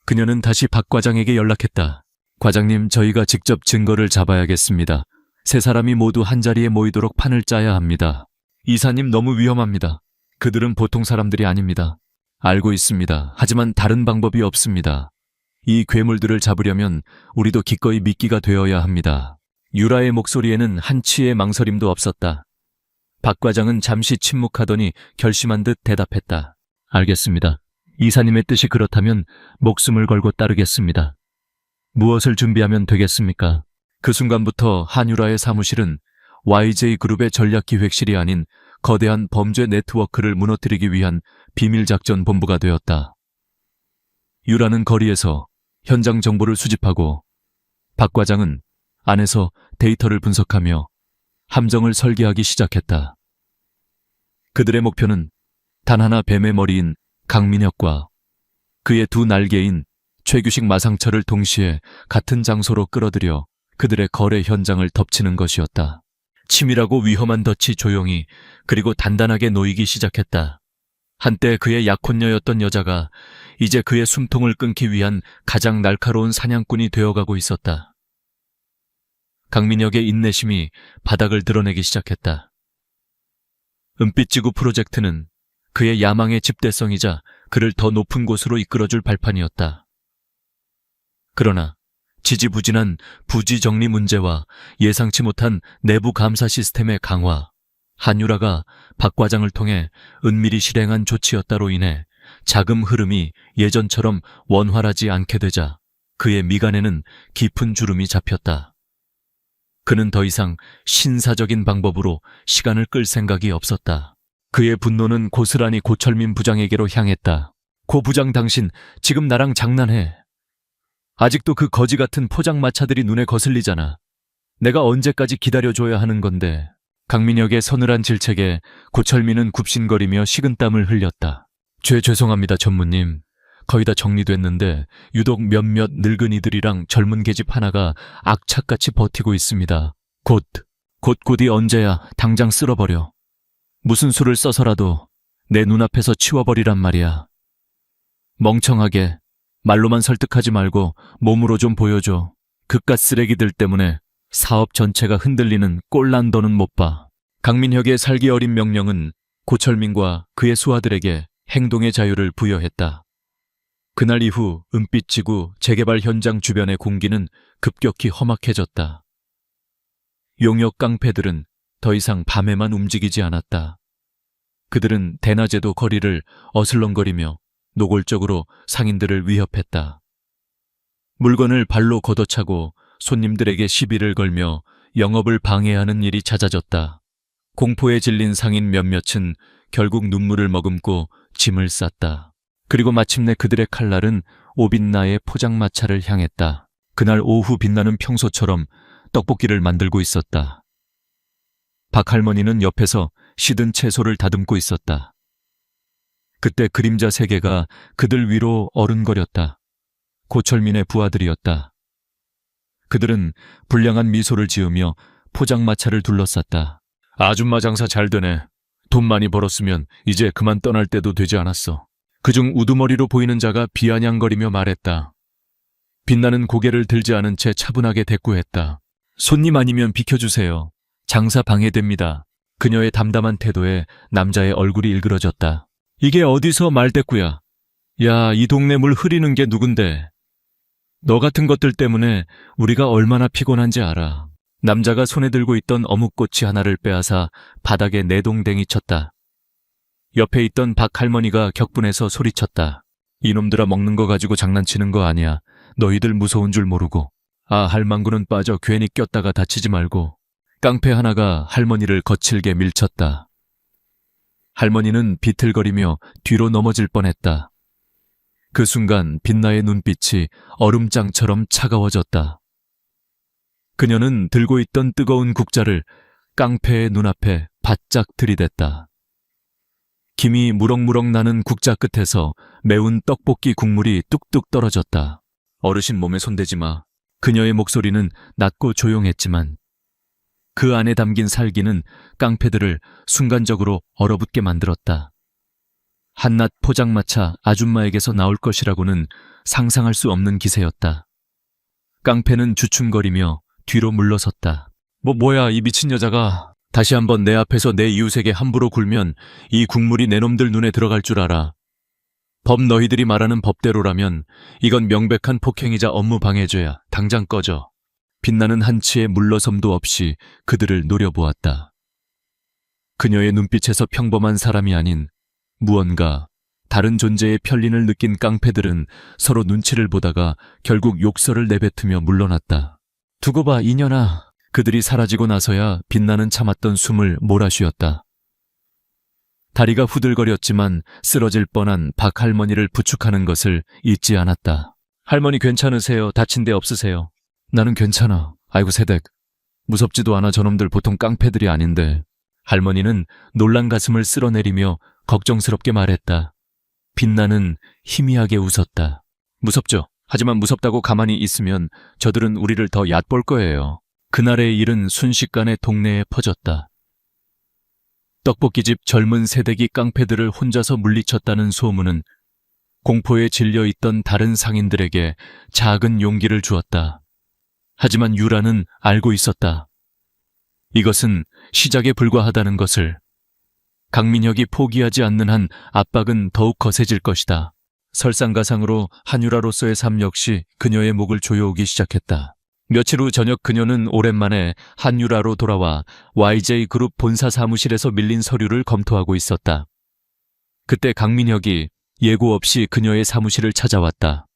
그녀는 다시 박 과장에게 연락했다. 과장님, 저희가 직접 증거를 잡아야겠습니다. 세 사람이 모두 한자리에 모이도록 판을 짜야 합니다. 이사님, 너무 위험합니다. 그들은 보통 사람들이 아닙니다. 알고 있습니다. 하지만 다른 방법이 없습니다. 이 괴물들을 잡으려면 우리도 기꺼이 미끼가 되어야 합니다. 유라의 목소리에는 한치의 망설임도 없었다. 박 과장은 잠시 침묵하더니 결심한 듯 대답했다. 알겠습니다. 이사님의 뜻이 그렇다면 목숨을 걸고 따르겠습니다. 무엇을 준비하면 되겠습니까? 그 순간부터 한유라의 사무실은 YJ그룹의 전략기획실이 아닌 거대한 범죄 네트워크를 무너뜨리기 위한 비밀작전 본부가 되었다. 유라는 거리에서 현장 정보를 수집하고 박 과장은 안에서 데이터를 분석하며 함정을 설계하기 시작했다. 그들의 목표는 단 하나 뱀의 머리인 강민혁과 그의 두 날개인 최규식, 마상철을 동시에 같은 장소로 끌어들여 그들의 거래 현장을 덮치는 것이었다. 치밀하고 위험한 덫이 조용히 그리고 단단하게 놓이기 시작했다. 한때 그의 약혼녀였던 여자가 이제 그의 숨통을 끊기 위한 가장 날카로운 사냥꾼이 되어가고 있었다. 강민혁의 인내심이 바닥을 드러내기 시작했다. 은빛지구 프로젝트는 그의 야망의 집대성이자 그를 더 높은 곳으로 이끌어줄 발판이었다. 그러나 지지부진한 부지 정리 문제와 예상치 못한 내부 감사 시스템의 강화, 한유라가 박 과장을 통해 은밀히 실행한 조치였다로 인해 자금 흐름이 예전처럼 원활하지 않게 되자 그의 미간에는 깊은 주름이 잡혔다. 그는 더 이상 신사적인 방법으로 시간을 끌 생각이 없었다. 그의 분노는 고스란히 고철민 부장에게로 향했다. 고 부장, 당신 지금 나랑 장난해. 아직도 그 거지 같은 포장마차들이 눈에 거슬리잖아. 내가 언제까지 기다려줘야 하는 건데. 강민혁의 서늘한 질책에 고철민은 굽신거리며 식은땀을 흘렸다. 죄송합니다, 전무님. 거의 다 정리됐는데 유독 몇몇 늙은이들이랑 젊은 계집 하나가 악착같이 버티고 있습니다. 곧이 언제야. 당장 쓸어버려. 무슨 수를 써서라도 내 눈앞에서 치워버리란 말이야. 멍청하게 말로만 설득하지 말고 몸으로 좀 보여줘. 그깟 쓰레기들 때문에 사업 전체가 흔들리는 꼴난 더는 못 봐. 강민혁의 살기 어린 명령은 고철민과 그의 수하들에게 행동의 자유를 부여했다. 그날 이후 은빛지구 재개발 현장 주변의 공기는 급격히 험악해졌다. 용역 깡패들은 더 이상 밤에만 움직이지 않았다. 그들은 대낮에도 거리를 어슬렁거리며 노골적으로 상인들을 위협했다. 물건을 발로 걷어차고 손님들에게 시비를 걸며 영업을 방해하는 일이 잦아졌다. 공포에 질린 상인 몇몇은 결국 눈물을 머금고 짐을 쌌다. 그리고 마침내 그들의 칼날은 오빛나의 포장마차를 향했다. 그날 오후 빛나는 평소처럼 떡볶이를 만들고 있었다. 박 할머니는 옆에서 시든 채소를 다듬고 있었다. 그때 그림자 세 개가 그들 위로 어른거렸다. 고철민의 부하들이었다. 그들은 불량한 미소를 지으며 포장마차를 둘러쌌다. 아줌마 장사 잘 되네. 돈 많이 벌었으면 이제 그만 떠날 때도 되지 않았어. 그중 우두머리로 보이는 자가 비아냥거리며 말했다. 빛나는 고개를 들지 않은 채 차분하게 대꾸했다. 손님 아니면 비켜주세요. 장사 방해됩니다. 그녀의 담담한 태도에 남자의 얼굴이 일그러졌다. 이게 어디서 말대꾸야. 야, 이 동네 물 흐리는 게 누군데. 너 같은 것들 때문에 우리가 얼마나 피곤한지 알아. 남자가 손에 들고 있던 어묵꼬치 하나를 빼앗아 바닥에 내동댕이 쳤다. 옆에 있던 박 할머니가 격분해서 소리쳤다. 이놈들아, 먹는 거 가지고 장난치는 거 아니야. 너희들 무서운 줄 모르고. 아, 할망구는 빠져 괜히 꼈다가 다치지 말고. 깡패 하나가 할머니를 거칠게 밀쳤다. 할머니는 비틀거리며 뒤로 넘어질 뻔했다. 그 순간 빛나의 눈빛이 얼음장처럼 차가워졌다. 그녀는 들고 있던 뜨거운 국자를 깡패의 눈앞에 바짝 들이댔다. 김이 무럭무럭 나는 국자 끝에서 매운 떡볶이 국물이 뚝뚝 떨어졌다. 어르신 몸에 손대지 마. 그녀의 목소리는 낮고 조용했지만 그 안에 담긴 살기는 깡패들을 순간적으로 얼어붙게 만들었다. 한낱 포장마차 아줌마에게서 나올 것이라고는 상상할 수 없는 기세였다. 깡패는 주춤거리며 뒤로 물러섰다. 뭐야, 이 미친 여자가. 다시 한번 내 앞에서 내 이웃에게 함부로 굴면 이 국물이 내 놈들 눈에 들어갈 줄 알아. 법 너희들이 말하는 법대로라면 이건 명백한 폭행이자 업무 방해죄야. 당장 꺼져. 빛나는 한치의 물러섬도 없이 그들을 노려보았다. 그녀의 눈빛에서 평범한 사람이 아닌 무언가 다른 존재의 편린을 느낀 깡패들은 서로 눈치를 보다가 결국 욕설을 내뱉으며 물러났다. 두고 봐, 이년아. 그들이 사라지고 나서야 빛나는 참았던 숨을 몰아쉬었다. 다리가 후들거렸지만 쓰러질 뻔한 박 할머니를 부축하는 것을 잊지 않았다. 할머니 괜찮으세요? 다친 데 없으세요? 나는 괜찮아. 아이고 새댁. 무섭지도 않아. 저놈들 보통 깡패들이 아닌데. 할머니는 놀란 가슴을 쓸어내리며 걱정스럽게 말했다. 빛나는 희미하게 웃었다. 무섭죠. 하지만 무섭다고 가만히 있으면 저들은 우리를 더 얕볼 거예요. 그날의 일은 순식간에 동네에 퍼졌다. 떡볶이집 젊은 새댁이 깡패들을 혼자서 물리쳤다는 소문은 공포에 질려있던 다른 상인들에게 작은 용기를 주었다. 하지만 유라는 알고 있었다. 이것은 시작에 불과하다는 것을. 강민혁이 포기하지 않는 한 압박은 더욱 거세질 것이다. 설상가상으로 한유라로서의 삶 역시 그녀의 목을 조여오기 시작했다. 며칠 후 저녁 그녀는 오랜만에 한유라로 돌아와 YJ그룹 본사 사무실에서 밀린 서류를 검토하고 있었다. 그때 강민혁이 예고 없이 그녀의 사무실을 찾아왔다.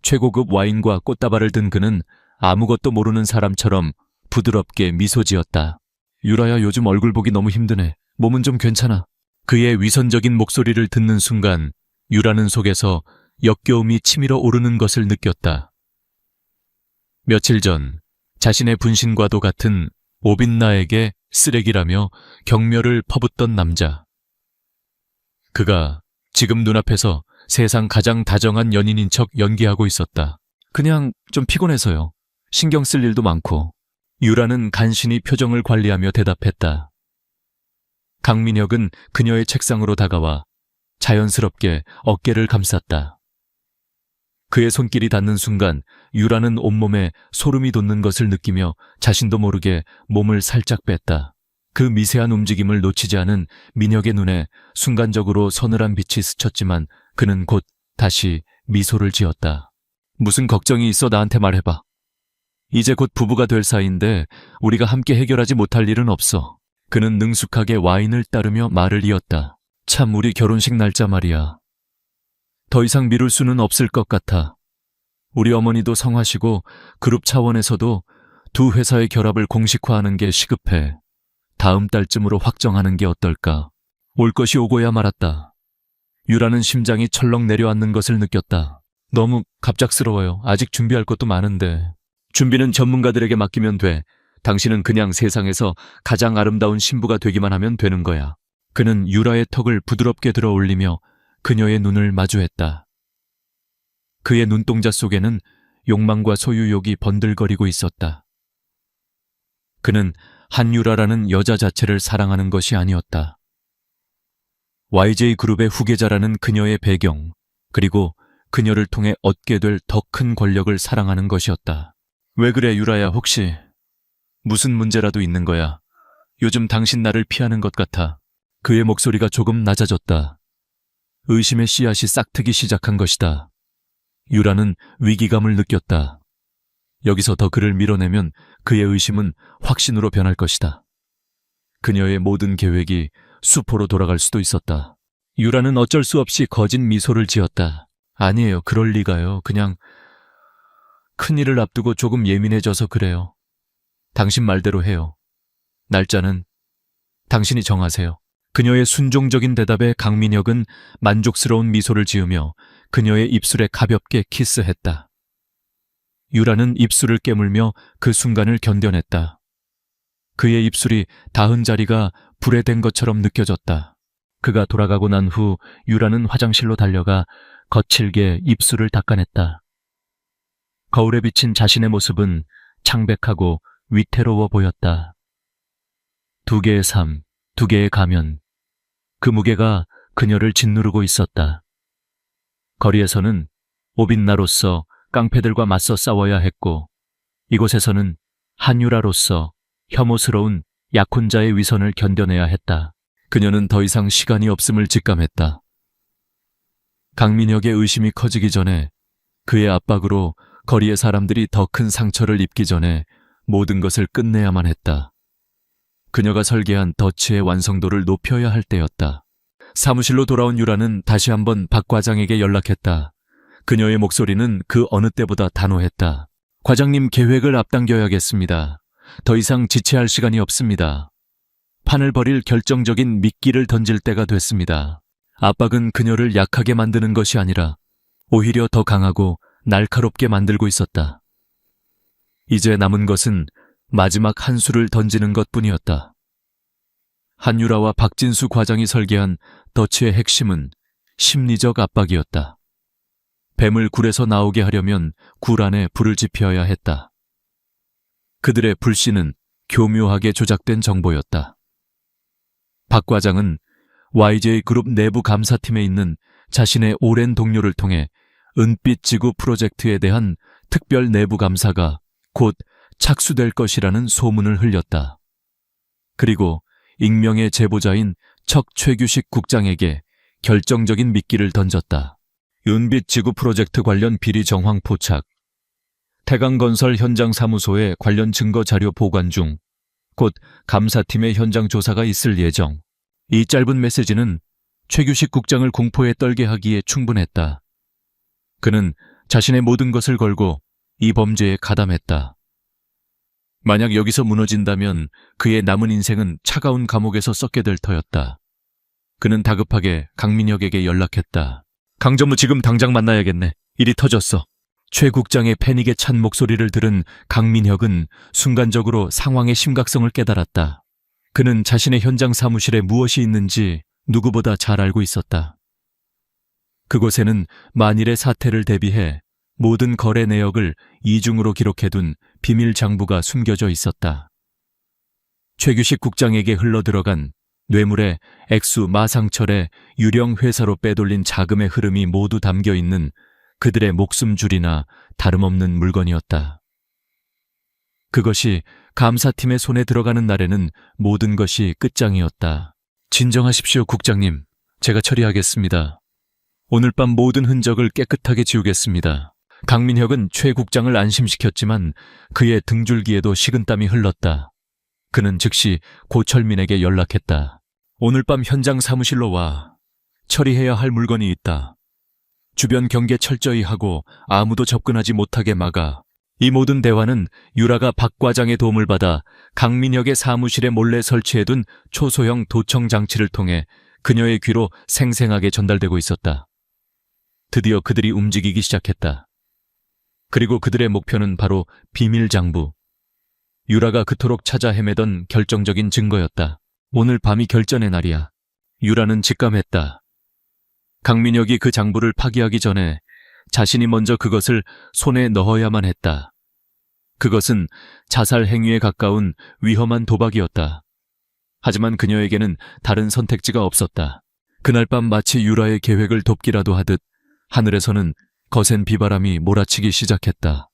최고급 와인과 꽃다발을 든 그는 아무것도 모르는 사람처럼 부드럽게 미소 지었다. 유라야, 요즘 얼굴 보기 너무 힘드네. 몸은 좀 괜찮아. 그의 위선적인 목소리를 듣는 순간 유라는 속에서 역겨움이 치밀어 오르는 것을 느꼈다. 며칠 전 자신의 분신과도 같은 오빈나에게 쓰레기라며 경멸을 퍼붓던 남자. 그가 지금 눈앞에서 세상 가장 다정한 연인인 척 연기하고 있었다. 그냥 좀 피곤해서요. 신경 쓸 일도 많고. 유라는 간신히 표정을 관리하며 대답했다. 강민혁은 그녀의 책상으로 다가와 자연스럽게 어깨를 감쌌다. 그의 손길이 닿는 순간 유라는 온몸에 소름이 돋는 것을 느끼며 자신도 모르게 몸을 살짝 뺐다. 그 미세한 움직임을 놓치지 않은 민혁의 눈에 순간적으로 서늘한 빛이 스쳤지만 그는 곧 다시 미소를 지었다. 무슨 걱정이 있어 나한테 말해봐. 이제 곧 부부가 될 사이인데 우리가 함께 해결하지 못할 일은 없어. 그는 능숙하게 와인을 따르며 말을 이었다. 참, 우리 결혼식 날짜 말이야. 더 이상 미룰 수는 없을 것 같아. 우리 어머니도 성하시고 그룹 차원에서도 두 회사의 결합을 공식화하는 게 시급해. 다음 달쯤으로 확정하는 게 어떨까. 올 것이 오고야 말았다. 유라는 심장이 철렁 내려앉는 것을 느꼈다. 너무 갑작스러워요. 아직 준비할 것도 많은데. 준비는 전문가들에게 맡기면 돼. 당신은 그냥 세상에서 가장 아름다운 신부가 되기만 하면 되는 거야. 그는 유라의 턱을 부드럽게 들어 올리며 그녀의 눈을 마주했다. 그의 눈동자 속에는 욕망과 소유욕이 번들거리고 있었다. 그는 한유라라는 여자 자체를 사랑하는 것이 아니었다. YJ그룹의 후계자라는 그녀의 배경, 그리고 그녀를 통해 얻게 될 더 큰 권력을 사랑하는 것이었다. 왜 그래, 유라야? 혹시 무슨 문제라도 있는 거야? 요즘 당신 나를 피하는 것 같아. 그의 목소리가 조금 낮아졌다. 의심의 씨앗이 싹트기 시작한 것이다. 유라는 위기감을 느꼈다. 여기서 더 그를 밀어내면 그의 의심은 확신으로 변할 것이다. 그녀의 모든 계획이 수포로 돌아갈 수도 있었다. 유라는 어쩔 수 없이 거진 미소를 지었다. 아니에요, 그럴 리가요. 그냥 큰일을 앞두고 조금 예민해져서 그래요. 당신 말대로 해요. 날짜는 당신이 정하세요. 그녀의 순종적인 대답에 강민혁은 만족스러운 미소를 지으며 그녀의 입술에 가볍게 키스했다. 유라는 입술을 깨물며 그 순간을 견뎌냈다. 그의 입술이 닿은 자리가 불에 댄 것처럼 느껴졌다. 그가 돌아가고 난 후 유라는 화장실로 달려가 거칠게 입술을 닦아냈다. 거울에 비친 자신의 모습은 창백하고 위태로워 보였다. 두 개의 삶, 두 개의 가면, 그 무게가 그녀를 짓누르고 있었다. 거리에서는 오빈나로서 깡패들과 맞서 싸워야 했고, 이곳에서는 한유라로서 혐오스러운 약혼자의 위선을 견뎌내야 했다. 그녀는 더 이상 시간이 없음을 직감했다. 강민혁의 의심이 커지기 전에, 그의 압박으로 거리의 사람들이 더 큰 상처를 입기 전에 모든 것을 끝내야만 했다. 그녀가 설계한 더치의 완성도를 높여야 할 때였다. 사무실로 돌아온 유라는 다시 한번 박 과장에게 연락했다. 그녀의 목소리는 그 어느 때보다 단호했다. 과장님, 계획을 앞당겨야겠습니다. 더 이상 지체할 시간이 없습니다. 판을 벌일 결정적인 미끼를 던질 때가 됐습니다. 압박은 그녀를 약하게 만드는 것이 아니라 오히려 더 강하고 날카롭게 만들고 있었다. 이제 남은 것은 마지막 한 수를 던지는 것뿐이었다. 한유라와 박진수 과장이 설계한 더치의 핵심은 심리적 압박이었다. 뱀을 굴에서 나오게 하려면 굴 안에 불을 지펴야 했다. 그들의 불씨는 교묘하게 조작된 정보였다. 박 과장은 YJ그룹 내부 감사팀에 있는 자신의 오랜 동료를 통해 은빛 지구 프로젝트에 대한 특별 내부 감사가 곧 착수될 것이라는 소문을 흘렸다. 그리고 익명의 제보자인 척 최규식 국장에게 결정적인 미끼를 던졌다. 은빛 지구 프로젝트 관련 비리 정황 포착, 태강건설 현장 사무소에 관련 증거 자료 보관 중, 곧 감사팀의 현장 조사가 있을 예정. 이 짧은 메시지는 최규식 국장을 공포에 떨게 하기에 충분했다. 그는 자신의 모든 것을 걸고 이 범죄에 가담했다. 만약 여기서 무너진다면 그의 남은 인생은 차가운 감옥에서 썩게 될 터였다. 그는 다급하게 강민혁에게 연락했다. 강전무 지금 당장 만나야겠네. 일이 터졌어. 최 국장의 패닉에 찬 목소리를 들은 강민혁은 순간적으로 상황의 심각성을 깨달았다. 그는 자신의 현장 사무실에 무엇이 있는지 누구보다 잘 알고 있었다. 그곳에는 만일의 사태를 대비해 모든 거래 내역을 이중으로 기록해둔 비밀 장부가 숨겨져 있었다. 최규식 국장에게 흘러들어간 뇌물의 액수 마상철의 유령 회사로 빼돌린 자금의 흐름이 모두 담겨있는 그들의 목숨줄이나 다름없는 물건이었다. 그것이 감사팀의 손에 들어가는 날에는 모든 것이 끝장이었다. 진정하십시오, 국장님. 제가 처리하겠습니다. 오늘 밤 모든 흔적을 깨끗하게 지우겠습니다. 강민혁은 최 국장을 안심시켰지만 그의 등줄기에도 식은땀이 흘렀다. 그는 즉시 고철민에게 연락했다. 오늘 밤 현장 사무실로 와. 처리해야 할 물건이 있다. 주변 경계 철저히 하고 아무도 접근하지 못하게 막아. 이 모든 대화는 유라가 박 과장의 도움을 받아 강민혁의 사무실에 몰래 설치해둔 초소형 도청 장치를 통해 그녀의 귀로 생생하게 전달되고 있었다. 드디어 그들이 움직이기 시작했다. 그리고 그들의 목표는 바로 비밀 장부. 유라가 그토록 찾아 헤매던 결정적인 증거였다. 오늘 밤이 결전의 날이야. 유라는 직감했다. 강민혁이 그 장부를 파기하기 전에 자신이 먼저 그것을 손에 넣어야만 했다. 그것은 자살 행위에 가까운 위험한 도박이었다. 하지만 그녀에게는 다른 선택지가 없었다. 그날 밤 마치 유라의 계획을 돕기라도 하듯 하늘에서는 거센 비바람이 몰아치기 시작했다.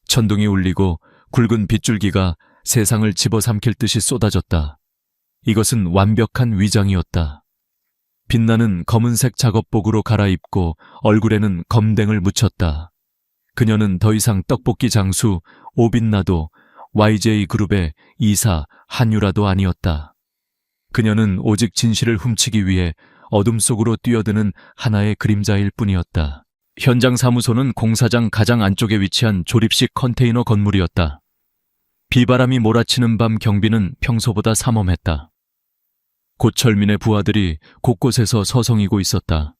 천둥이 울리고 굵은 빗줄기가 세상을 집어삼킬 듯이 쏟아졌다. 이것은 완벽한 위장이었다. 빛나는 검은색 작업복으로 갈아입고 얼굴에는 검댕을 묻혔다. 그녀는 더 이상 떡볶이 장수 오빈나도 YJ그룹의 이사 한유라도 아니었다. 그녀는 오직 진실을 훔치기 위해 어둠 속으로 뛰어드는 하나의 그림자일 뿐이었다. 현장 사무소는 공사장 가장 안쪽에 위치한 조립식 컨테이너 건물이었다. 비바람이 몰아치는 밤 경비는 평소보다 삼엄했다. 고철민의 부하들이 곳곳에서 서성이고 있었다.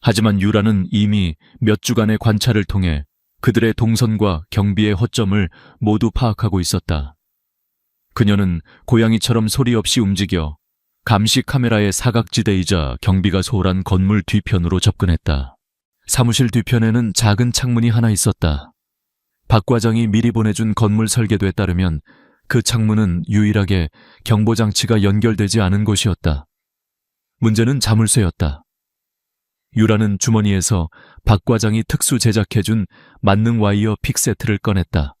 하지만 유라는 이미 몇 주간의 관찰을 통해 그들의 동선과 경비의 허점을 모두 파악하고 있었다. 그녀는 고양이처럼 소리 없이 움직여 감시 카메라의 사각지대이자 경비가 소홀한 건물 뒤편으로 접근했다. 사무실 뒤편에는 작은 창문이 하나 있었다. 박 과장이 미리 보내준 건물 설계도에 따르면 그 창문은 유일하게 경보장치가 연결되지 않은 곳이었다. 문제는 자물쇠였다. 유라는 주머니에서 박 과장이 특수 제작해준 만능 와이어 픽 세트를 꺼냈다.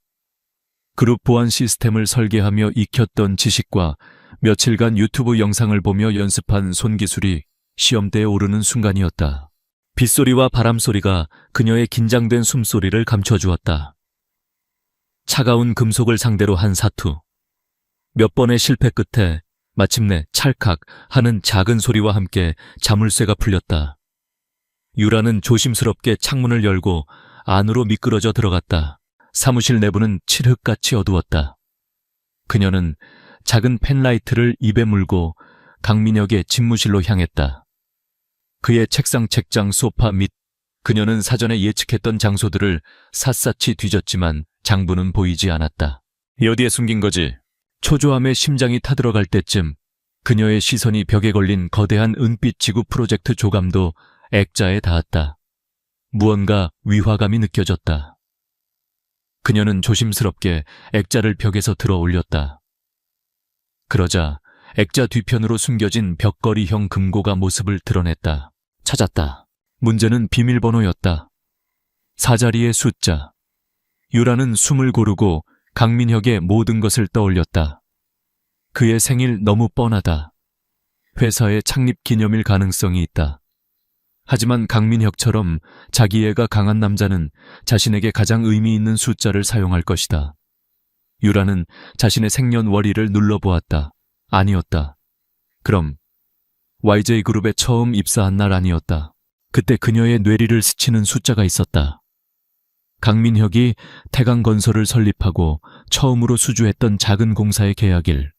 그룹 보안 시스템을 설계하며 익혔던 지식과 며칠간 유튜브 영상을 보며 연습한 손기술이 시험대에 오르는 순간이었다. 빗소리와 바람소리가 그녀의 긴장된 숨소리를 감춰주었다. 차가운 금속을 상대로 한 사투. 몇 번의 실패 끝에 마침내 찰칵 하는 작은 소리와 함께 자물쇠가 풀렸다. 유라는 조심스럽게 창문을 열고 안으로 미끄러져 들어갔다. 사무실 내부는 칠흑같이 어두웠다. 그녀는 작은 펜라이트를 입에 물고 강민혁의 집무실로 향했다. 그의 책장, 소파 및 그녀는 사전에 예측했던 장소들을 샅샅이 뒤졌지만 장부는 보이지 않았다. 어디에 숨긴 거지? 초조함에 심장이 타들어갈 때쯤 그녀의 시선이 벽에 걸린 거대한 은빛 지구 프로젝트 조감도 액자에 닿았다. 무언가 위화감이 느껴졌다. 그녀는 조심스럽게 액자를 벽에서 들어 올렸다. 그러자 액자 뒤편으로 숨겨진 벽걸이형 금고가 모습을 드러냈다. 찾았다. 문제는 비밀번호였다. 4자리의 숫자. 유라는 숨을 고르고 강민혁의 모든 것을 떠올렸다. 그의 생일 너무 뻔하다. 회사의 창립 기념일 가능성이 있다. 하지만 강민혁처럼 자기애가 강한 남자는 자신에게 가장 의미 있는 숫자를 사용할 것이다. 유라는 자신의 생년월일을 눌러보았다. 아니었다. 그럼 YJ그룹에 처음 입사한 날 아니었다. 그때 그녀의 뇌리를 스치는 숫자가 있었다. 강민혁이 태강건설을 설립하고 처음으로 수주했던 작은 공사의 계약일.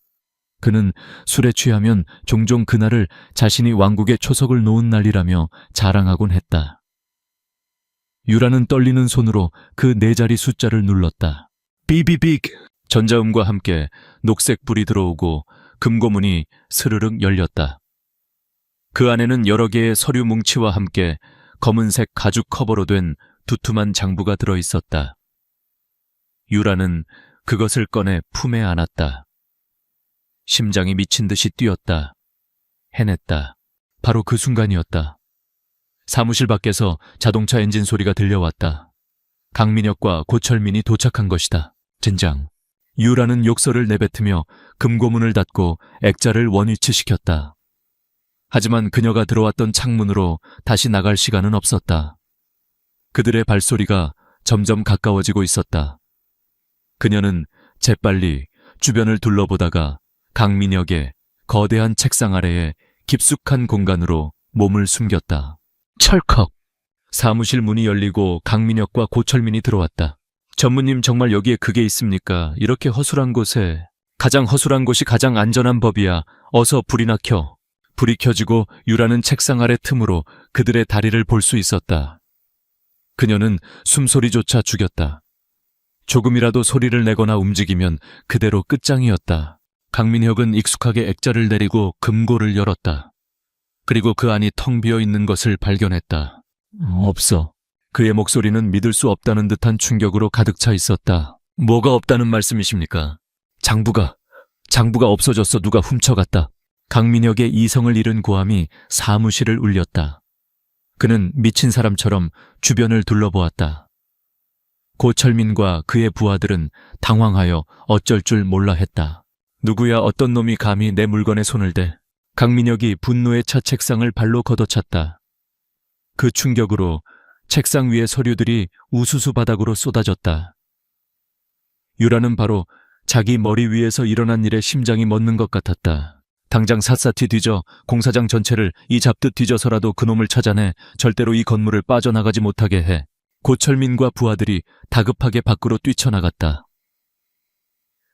그는 술에 취하면 종종 그날을 자신이 왕국의 초석을 놓은 날이라며 자랑하곤 했다. 유라는 떨리는 손으로 그 네 자리 숫자를 눌렀다. 비비빅! 전자음과 함께 녹색 불이 들어오고 금고문이 스르륵 열렸다. 그 안에는 여러 개의 서류 뭉치와 함께 검은색 가죽 커버로 된 두툼한 장부가 들어있었다. 유라는 그것을 꺼내 품에 안았다. 심장이 미친 듯이 뛰었다. 해냈다. 바로 그 순간이었다. 사무실 밖에서 자동차 엔진 소리가 들려왔다. 강민혁과 고철민이 도착한 것이다. 젠장. 유라는 욕설을 내뱉으며 금고문을 닫고 액자를 원위치시켰다. 하지만 그녀가 들어왔던 창문으로 다시 나갈 시간은 없었다. 그들의 발소리가 점점 가까워지고 있었다. 그녀는 재빨리 주변을 둘러보다가 강민혁의 거대한 책상 아래에 깊숙한 공간으로 몸을 숨겼다. 철컥! 사무실 문이 열리고 강민혁과 고철민이 들어왔다. 전무님, 정말 여기에 그게 있습니까? 이렇게 허술한 곳에. 가장 허술한 곳이 가장 안전한 법이야. 어서 불이나 켜. 불이 켜지고 유라는 책상 아래 틈으로 그들의 다리를 볼 수 있었다. 그녀는 숨소리조차 죽였다. 조금이라도 소리를 내거나 움직이면 그대로 끝장이었다. 강민혁은 익숙하게 액자를 내리고 금고를 열었다. 그리고 그 안이 텅 비어 있는 것을 발견했다. 없어. 그의 목소리는 믿을 수 없다는 듯한 충격으로 가득 차 있었다. 뭐가 없다는 말씀이십니까? 장부가 없어졌어. 누가 훔쳐갔다. 강민혁의 이성을 잃은 고함이 사무실을 울렸다. 그는 미친 사람처럼 주변을 둘러보았다. 고철민과 그의 부하들은 당황하여 어쩔 줄 몰라 했다. 누구야, 어떤 놈이 감히 내 물건에 손을 대. 강민혁이 분노에 차 책상을 발로 걷어찼다. 그 충격으로 책상 위의 서류들이 우수수 바닥으로 쏟아졌다. 유라는 바로 자기 머리 위에서 일어난 일에 심장이 멎는 것 같았다. 당장 샅샅이 뒤져 공사장 전체를 이 잡듯 뒤져서라도 그놈을 찾아내 절대로 이 건물을 빠져나가지 못하게 해. 고철민과 부하들이 다급하게 밖으로 뛰쳐나갔다.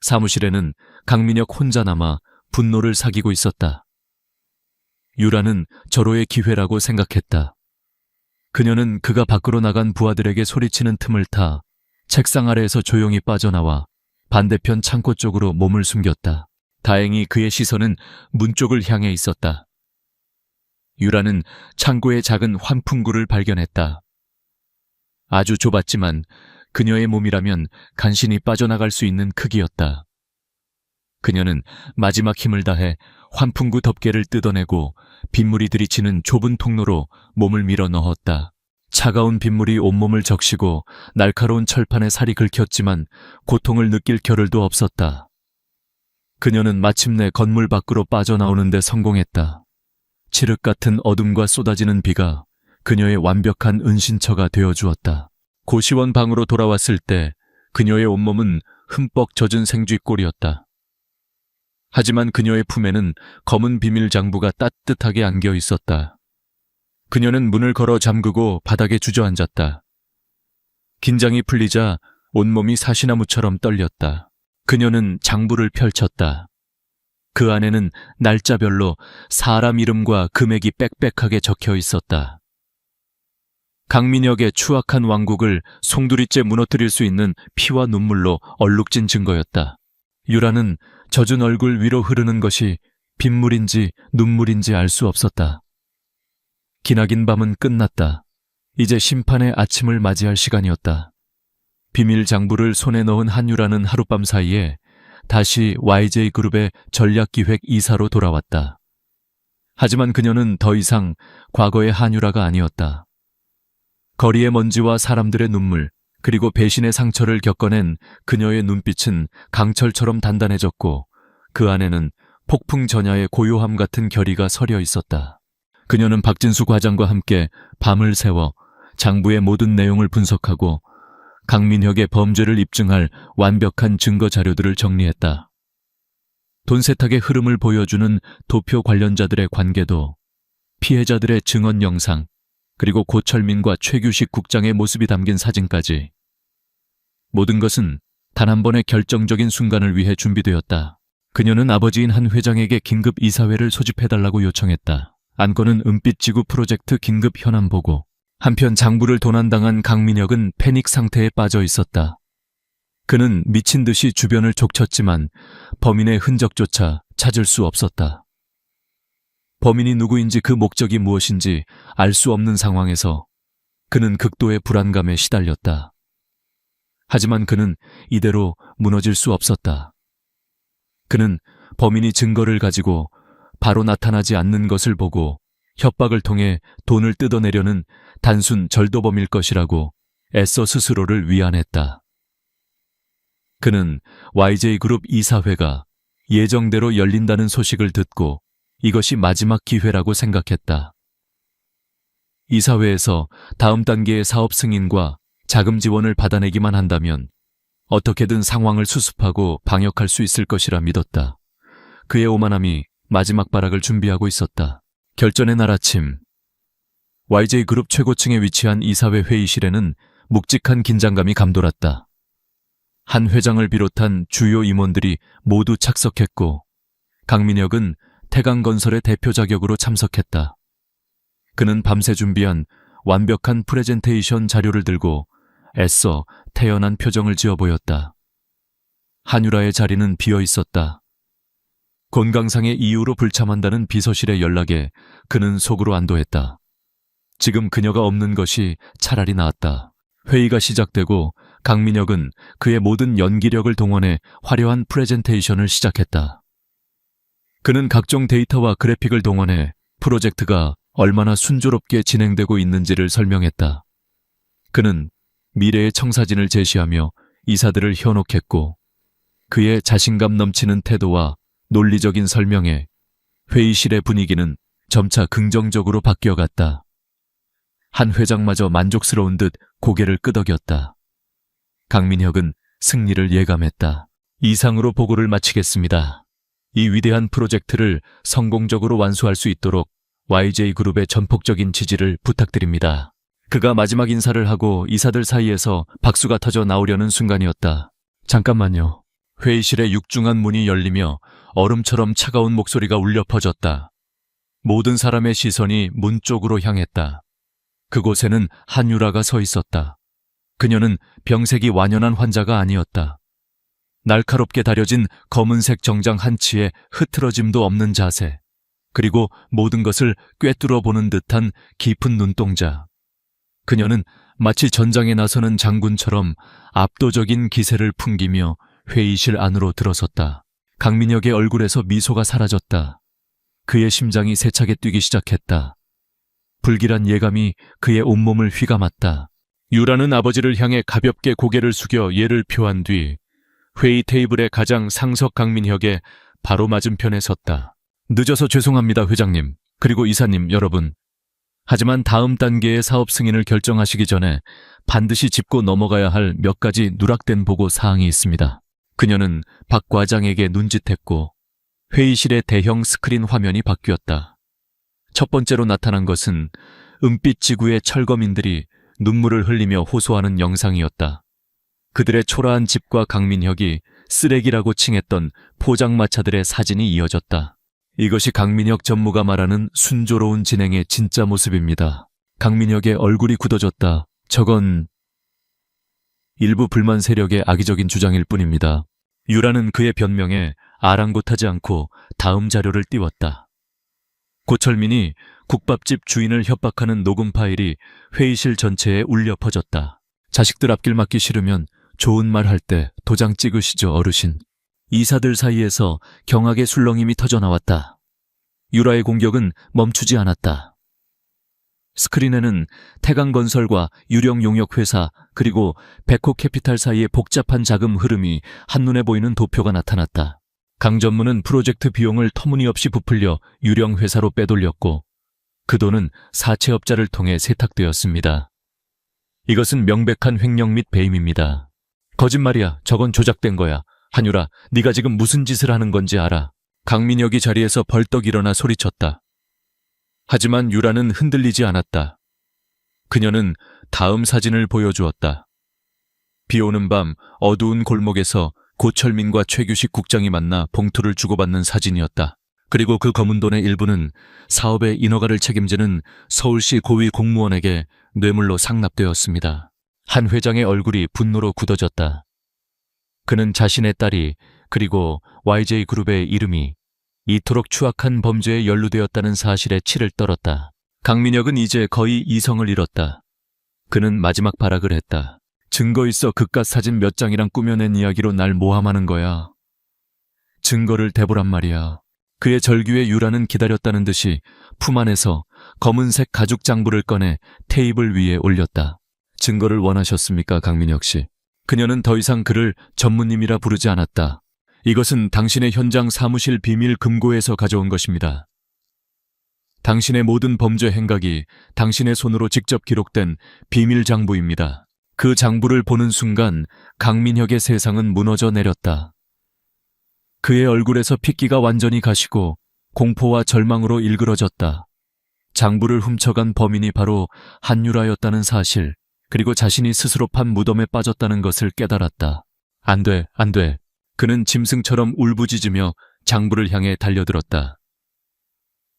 사무실에는 강민혁 혼자 남아 분노를 사귀고 있었다. 유라는 절호의 기회라고 생각했다. 그녀는 그가 밖으로 나간 부하들에게 소리치는 틈을 타 책상 아래에서 조용히 빠져나와 반대편 창고 쪽으로 몸을 숨겼다. 다행히 그의 시선은 문 쪽을 향해 있었다. 유라는 창고의 작은 환풍구를 발견했다. 아주 좁았지만 그녀의 몸이라면 간신히 빠져나갈 수 있는 크기였다. 그녀는 마지막 힘을 다해 환풍구 덮개를 뜯어내고 빗물이 들이치는 좁은 통로로 몸을 밀어 넣었다. 차가운 빗물이 온몸을 적시고 날카로운 철판에 살이 긁혔지만 고통을 느낄 겨를도 없었다. 그녀는 마침내 건물 밖으로 빠져나오는 데 성공했다. 칠흑 같은 어둠과 쏟아지는 비가 그녀의 완벽한 은신처가 되어주었다. 고시원 방으로 돌아왔을 때 그녀의 온몸은 흠뻑 젖은 생쥐꼴이었다. 하지만 그녀의 품에는 검은 비밀 장부가 따뜻하게 안겨 있었다. 그녀는 문을 걸어 잠그고 바닥에 주저앉았다. 긴장이 풀리자 온몸이 사시나무처럼 떨렸다. 그녀는 장부를 펼쳤다. 그 안에는 날짜별로 사람 이름과 금액이 빽빽하게 적혀 있었다. 강민혁의 추악한 왕국을 송두리째 무너뜨릴 수 있는 피와 눈물로 얼룩진 증거였다. 유라는 젖은 얼굴 위로 흐르는 것이 빗물인지 눈물인지 알 수 없었다. 기나긴 밤은 끝났다. 이제 심판의 아침을 맞이할 시간이었다. 비밀 장부를 손에 넣은 한유라는 하룻밤 사이에 다시 YJ그룹의 전략기획 이사로 돌아왔다. 하지만 그녀는 더 이상 과거의 한유라가 아니었다. 거리의 먼지와 사람들의 눈물, 그리고 배신의 상처를 겪어낸 그녀의 눈빛은 강철처럼 단단해졌고 그 안에는 폭풍 전야의 고요함 같은 결의가 서려 있었다. 그녀는 박진수 과장과 함께 밤을 새워 장부의 모든 내용을 분석하고 강민혁의 범죄를 입증할 완벽한 증거 자료들을 정리했다. 돈 세탁의 흐름을 보여주는 도표 관련자들의 관계도, 피해자들의 증언 영상, 그리고 고철민과 최규식 국장의 모습이 담긴 사진까지. 모든 것은 단 한 번의 결정적인 순간을 위해 준비되었다. 그녀는 아버지인 한 회장에게 긴급 이사회를 소집해달라고 요청했다. 안건은 은빛지구 프로젝트 긴급 현안 보고. 한편 장부를 도난당한 강민혁은 패닉 상태에 빠져 있었다. 그는 미친 듯이 주변을 족쳤지만 범인의 흔적조차 찾을 수 없었다. 범인이 누구인지 그 목적이 무엇인지 알 수 없는 상황에서 그는 극도의 불안감에 시달렸다. 하지만 그는 이대로 무너질 수 없었다. 그는 범인이 증거를 가지고 바로 나타나지 않는 것을 보고 협박을 통해 돈을 뜯어내려는 단순 절도범일 것이라고 애써 스스로를 위안했다. 그는 YJ그룹 이사회가 예정대로 열린다는 소식을 듣고 이것이 마지막 기회라고 생각했다. 이사회에서 다음 단계의 사업 승인과 자금 지원을 받아내기만 한다면 어떻게든 상황을 수습하고 방역할 수 있을 것이라 믿었다. 그의 오만함이 마지막 발악을 준비하고 있었다. 결전의 날 아침, YJ그룹 최고층에 위치한 이사회 회의실에는 묵직한 긴장감이 감돌았다. 한 회장을 비롯한 주요 임원들이 모두 착석했고 강민혁은 태강건설의 대표 자격으로 참석했다. 그는 밤새 준비한 완벽한 프레젠테이션 자료를 들고 애써 태연한 표정을 지어 보였다. 한유라의 자리는 비어 있었다. 건강상의 이유로 불참한다는 비서실의 연락에 그는 속으로 안도했다. 지금 그녀가 없는 것이 차라리 나았다. 회의가 시작되고 강민혁은 그의 모든 연기력을 동원해 화려한 프레젠테이션을 시작했다. 그는 각종 데이터와 그래픽을 동원해 프로젝트가 얼마나 순조롭게 진행되고 있는지를 설명했다. 그는 미래의 청사진을 제시하며 이사들을 현혹했고 그의 자신감 넘치는 태도와 논리적인 설명에 회의실의 분위기는 점차 긍정적으로 바뀌어갔다. 한 회장마저 만족스러운 듯 고개를 끄덕였다. 강민혁은 승리를 예감했다. 이상으로 보고를 마치겠습니다. 이 위대한 프로젝트를 성공적으로 완수할 수 있도록 YJ그룹의 전폭적인 지지를 부탁드립니다. 그가 마지막 인사를 하고 이사들 사이에서 박수가 터져 나오려는 순간이었다. 잠깐만요. 회의실의 육중한 문이 열리며 얼음처럼 차가운 목소리가 울려 퍼졌다. 모든 사람의 시선이 문 쪽으로 향했다. 그곳에는 한유라가 서 있었다. 그녀는 병색이 완연한 환자가 아니었다. 날카롭게 다려진 검은색 정장 한치에 흐트러짐도 없는 자세, 그리고 모든 것을 꿰뚫어 보는 듯한 깊은 눈동자. 그녀는 마치 전장에 나서는 장군처럼 압도적인 기세를 풍기며 회의실 안으로 들어섰다. 강민혁의 얼굴에서 미소가 사라졌다. 그의 심장이 세차게 뛰기 시작했다. 불길한 예감이 그의 온몸을 휘감았다. 유라는 아버지를 향해 가볍게 고개를 숙여 예를 표한 뒤 회의 테이블의 가장 상석 강민혁의 바로 맞은편에 섰다. 늦어서 죄송합니다, 회장님. 그리고 이사님 여러분. 하지만 다음 단계의 사업 승인을 결정하시기 전에 반드시 짚고 넘어가야 할 몇 가지 누락된 보고 사항이 있습니다. 그녀는 박 과장에게 눈짓했고 회의실의 대형 스크린 화면이 바뀌었다. 첫 번째로 나타난 것은 은빛 지구의 철거민들이 눈물을 흘리며 호소하는 영상이었다. 그들의 초라한 집과 강민혁이 쓰레기라고 칭했던 포장마차들의 사진이 이어졌다. 이것이 강민혁 전무가 말하는 순조로운 진행의 진짜 모습입니다. 강민혁의 얼굴이 굳어졌다. 저건 일부 불만 세력의 악의적인 주장일 뿐입니다. 유라는 그의 변명에 아랑곳하지 않고 다음 자료를 띄웠다. 고철민이 국밥집 주인을 협박하는 녹음 파일이 회의실 전체에 울려 퍼졌다. 자식들 앞길 맞기 싫으면 좋은 말 할 때 도장 찍으시죠, 어르신. 이사들 사이에서 경악의 술렁임이 터져나왔다. 유라의 공격은 멈추지 않았다. 스크린에는 태강건설과 유령용역회사 그리고 백호캐피탈 사이의 복잡한 자금 흐름이 한눈에 보이는 도표가 나타났다. 강전무는 프로젝트 비용을 터무니없이 부풀려 유령 회사로 빼돌렸고 그 돈은 사채업자를 통해 세탁되었습니다. 이것은 명백한 횡령 및 배임입니다. 거짓말이야. 저건 조작된 거야. 한유라, 네가 지금 무슨 짓을 하는 건지 알아. 강민혁이 자리에서 벌떡 일어나 소리쳤다. 하지만 유라는 흔들리지 않았다. 그녀는 다음 사진을 보여주었다. 비오는 밤 어두운 골목에서 고철민과 최규식 국장이 만나 봉투를 주고받는 사진이었다. 그리고 그 검은 돈의 일부는 사업의 인허가를 책임지는 서울시 고위 공무원에게 뇌물로 상납되었습니다. 한 회장의 얼굴이 분노로 굳어졌다. 그는 자신의 딸이 그리고 YJ그룹의 이름이 이토록 추악한 범죄에 연루되었다는 사실에 치를 떨었다. 강민혁은 이제 거의 이성을 잃었다. 그는 마지막 발악을 했다. 증거 있어 그깟 사진 몇 장이랑 꾸며낸 이야기로 날 모함하는 거야. 증거를 대보란 말이야. 그의 절규에 유라는 기다렸다는 듯이 품 안에서 검은색 가죽 장부를 꺼내 테이블 위에 올렸다. 증거를 원하셨습니까, 강민혁 씨? 그녀는 더 이상 그를 전무님이라 부르지 않았다. 이것은 당신의 현장 사무실 비밀 금고에서 가져온 것입니다. 당신의 모든 범죄 행각이 당신의 손으로 직접 기록된 비밀 장부입니다. 그 장부를 보는 순간 강민혁의 세상은 무너져 내렸다. 그의 얼굴에서 핏기가 완전히 가시고 공포와 절망으로 일그러졌다. 장부를 훔쳐간 범인이 바로 한유라였다는 사실, 그리고 자신이 스스로 판 무덤에 빠졌다는 것을 깨달았다. 안 돼, 안 돼. 그는 짐승처럼 울부짖으며 장부를 향해 달려들었다.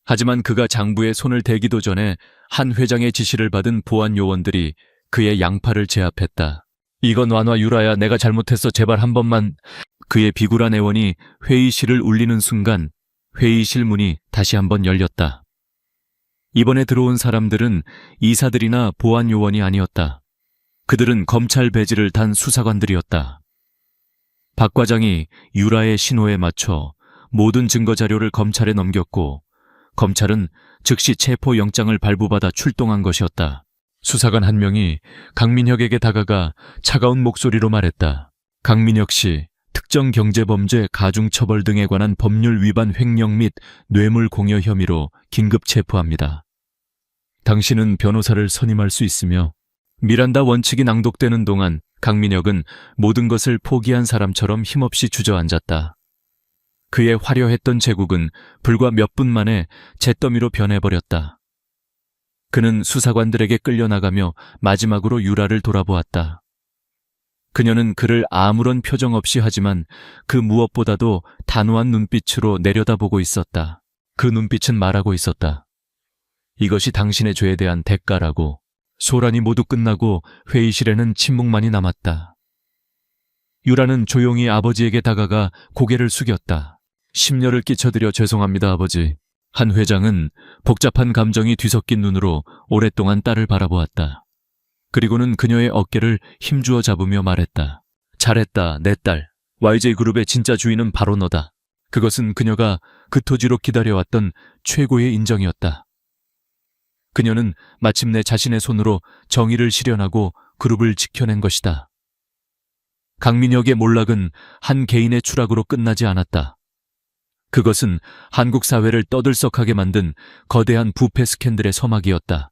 하지만 그가 장부에 손을 대기도 전에 한 회장의 지시를 받은 보안 요원들이 그의 양팔을 제압했다. 이건 완화 유라야, 내가 잘못했어. 제발 한 번만. 그의 비굴한 애원이 회의실을 울리는 순간 회의실 문이 다시 한번 열렸다. 이번에 들어온 사람들은 이사들이나 보안 요원이 아니었다. 그들은 검찰 배지를 단 수사관들이었다. 박 과장이 유라의 신호에 맞춰 모든 증거 자료를 검찰에 넘겼고 검찰은 즉시 체포영장을 발부받아 출동한 것이었다. 수사관 한 명이 강민혁에게 다가가 차가운 목소리로 말했다. 강민혁 씨, 특정 경제범죄 가중처벌 등에 관한 법률 위반 횡령 및 뇌물 공여 혐의로 긴급 체포합니다. 당신은 변호사를 선임할 수 있으며 미란다 원칙이 낭독되는 동안 강민혁은 모든 것을 포기한 사람처럼 힘없이 주저앉았다. 그의 화려했던 제국은 불과 몇 분 만에 잿더미로 변해버렸다. 그는 수사관들에게 끌려나가며 마지막으로 유라를 돌아보았다. 그녀는 그를 아무런 표정 없이 하지만 그 무엇보다도 단호한 눈빛으로 내려다보고 있었다. 그 눈빛은 말하고 있었다. 이것이 당신의 죄에 대한 대가라고. 소란이 모두 끝나고 회의실에는 침묵만이 남았다. 유라는 조용히 아버지에게 다가가 고개를 숙였다. 심려를 끼쳐드려 죄송합니다, 아버지. 한 회장은 복잡한 감정이 뒤섞인 눈으로 오랫동안 딸을 바라보았다. 그리고는 그녀의 어깨를 힘주어 잡으며 말했다. 잘했다, 내 딸. YJ그룹의 진짜 주인은 바로 너다. 그것은 그녀가 그토지로 기다려왔던 최고의 인정이었다. 그녀는 마침내 자신의 손으로 정의를 실현하고 그룹을 지켜낸 것이다. 강민혁의 몰락은 한 개인의 추락으로 끝나지 않았다. 그것은 한국 사회를 떠들썩하게 만든 거대한 부패 스캔들의 서막이었다.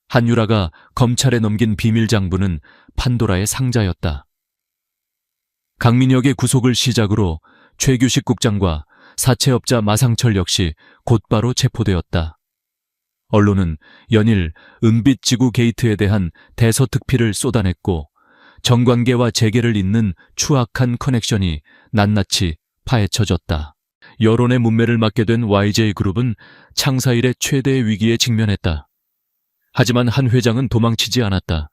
한유라가 검찰에 넘긴 비밀 장부는 판도라의 상자였다. 강민혁의 구속을 시작으로 최규식 국장과 사채업자 마상철 역시 곧바로 체포되었다. 언론은 연일 은빛지구 게이트에 대한 대서특필을 쏟아냈고 정관계와 재계를 잇는 추악한 커넥션이 낱낱이 파헤쳐졌다. 여론의 문매를 맞게 된 YJ그룹은 창사 이래 최대의 위기에 직면했다. 하지만 한 회장은 도망치지 않았다.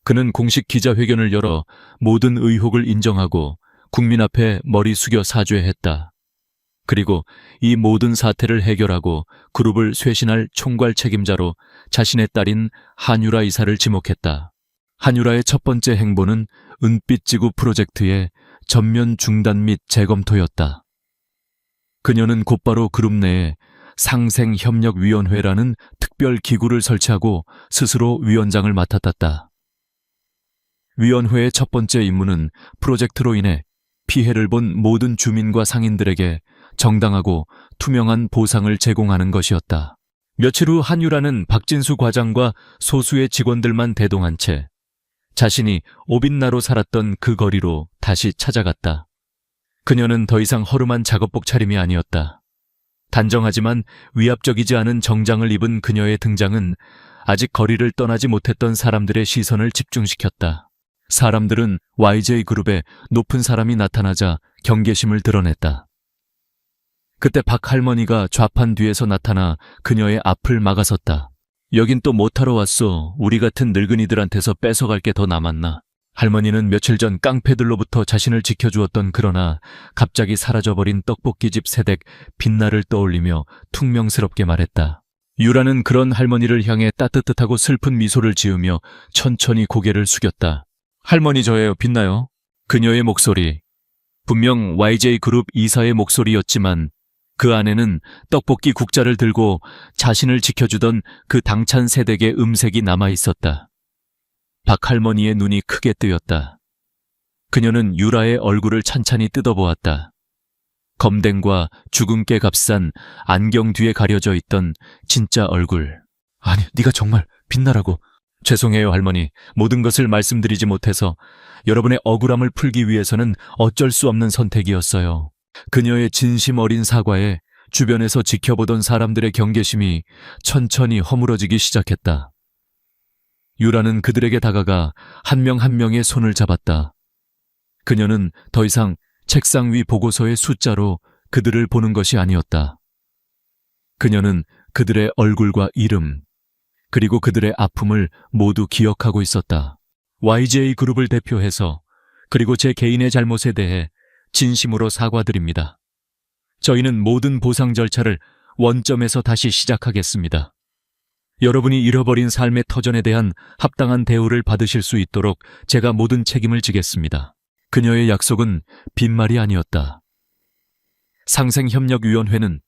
그는 공식 기자회견을 열어 모든 의혹을 인정하고 국민 앞에 머리 숙여 사죄했다. 그리고 이 모든 사태를 해결하고 그룹을 쇄신할 총괄 책임자로 자신의 딸인 한유라 이사를 지목했다. 한유라의 첫 번째 행보는 은빛지구 프로젝트의 전면 중단 및 재검토였다. 그녀는 곧바로 그룹 내에 상생협력위원회라는 특별 기구를 설치하고 스스로 위원장을 맡았다. 위원회의 첫 번째 임무는 프로젝트로 인해 피해를 본 모든 주민과 상인들에게 정당하고 투명한 보상을 제공하는 것이었다. 며칠 후 한유라는 박진수 과장과 소수의 직원들만 대동한 채 자신이 오빛나로 살았던 그 거리로 다시 찾아갔다. 그녀는 더 이상 허름한 작업복 차림이 아니었다. 단정하지만 위압적이지 않은 정장을 입은 그녀의 등장은 아직 거리를 떠나지 못했던 사람들의 시선을 집중시켰다. 사람들은 YJ그룹에 높은 사람이 나타나자 경계심을 드러냈다. 그때 박 할머니가 좌판 뒤에서 나타나 그녀의 앞을 막아섰다. 여긴 또 못하러 왔어. 우리 같은 늙은이들한테서 뺏어갈 게 더 남았나. 할머니는 며칠 전 깡패들로부터 자신을 지켜주었던 그러나 갑자기 사라져버린 떡볶이집 새댁 빛나를 떠올리며 퉁명스럽게 말했다. 유라는 그런 할머니를 향해 따뜻하고 슬픈 미소를 지으며 천천히 고개를 숙였다. 할머니 저예요, 빛나요. 그녀의 목소리, 분명 YJ그룹 이사의 목소리였지만 그 안에는 떡볶이 국자를 들고 자신을 지켜주던 그 당찬 새댁의 음색이 남아있었다. 박 할머니의 눈이 크게 뜨였다. 그녀는 유라의 얼굴을 찬찬히 뜯어보았다. 검댕과 주근깨 값싼 안경 뒤에 가려져 있던 진짜 얼굴. 아니, 네가 정말 빛나라고. 죄송해요, 할머니. 모든 것을 말씀드리지 못해서 여러분의 억울함을 풀기 위해서는 어쩔 수 없는 선택이었어요. 그녀의 진심 어린 사과에 주변에서 지켜보던 사람들의 경계심이 천천히 허물어지기 시작했다. 유라는 그들에게 다가가 한 명 한 명의 손을 잡았다. 그녀는 더 이상 책상 위 보고서의 숫자로 그들을 보는 것이 아니었다. 그녀는 그들의 얼굴과 이름, 그리고 그들의 아픔을 모두 기억하고 있었다. YJ그룹을 대표해서 그리고 제 개인의 잘못에 대해 진심으로 사과드립니다. 저희는 모든 보상 절차를 원점에서 다시 시작하겠습니다. 여러분이 잃어버린 삶의 터전에 대한 합당한 대우를 받으실 수 있도록 제가 모든 책임을 지겠습니다. 그녀의 약속은 빈말이 아니었다. 상생협력위원회는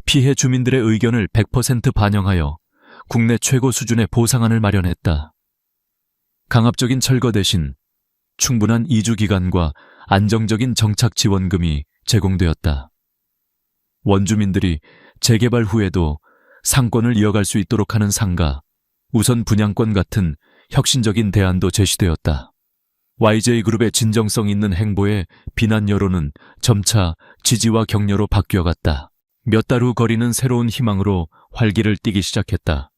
피해 주민들의 의견을 100% 반영하여 국내 최고 수준의 보상안을 마련했다. 강압적인 철거 대신 충분한 이주 기간과 안정적인 정착 지원금이 제공되었다. 원주민들이 재개발 후에도 상권을 이어갈 수 있도록 하는 상가, 우선 분양권 같은 혁신적인 대안도 제시되었다. YJ그룹의 진정성 있는 행보에 비난 여론은 점차 지지와 격려로 바뀌어갔다. 몇 달 후 거리는 새로운 희망으로 활기를 띠기 시작했다.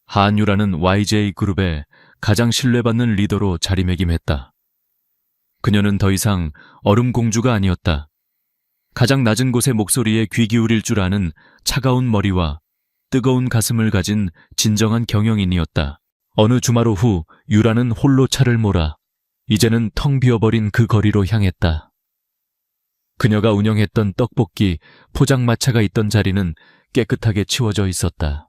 한유라는 YJ그룹의 가장 신뢰받는 리더로 자리매김했다. 그녀는 더 이상 얼음공주가 아니었다. 가장 낮은 곳의 목소리에 귀 기울일 줄 아는 차가운 머리와 뜨거운 가슴을 가진 진정한 경영인이었다. 어느 주말 오후 유라는 홀로 차를 몰아 이제는 텅 비어버린 그 거리로 향했다. 그녀가 운영했던 떡볶이 포장마차가 있던 자리는 깨끗하게 치워져 있었다.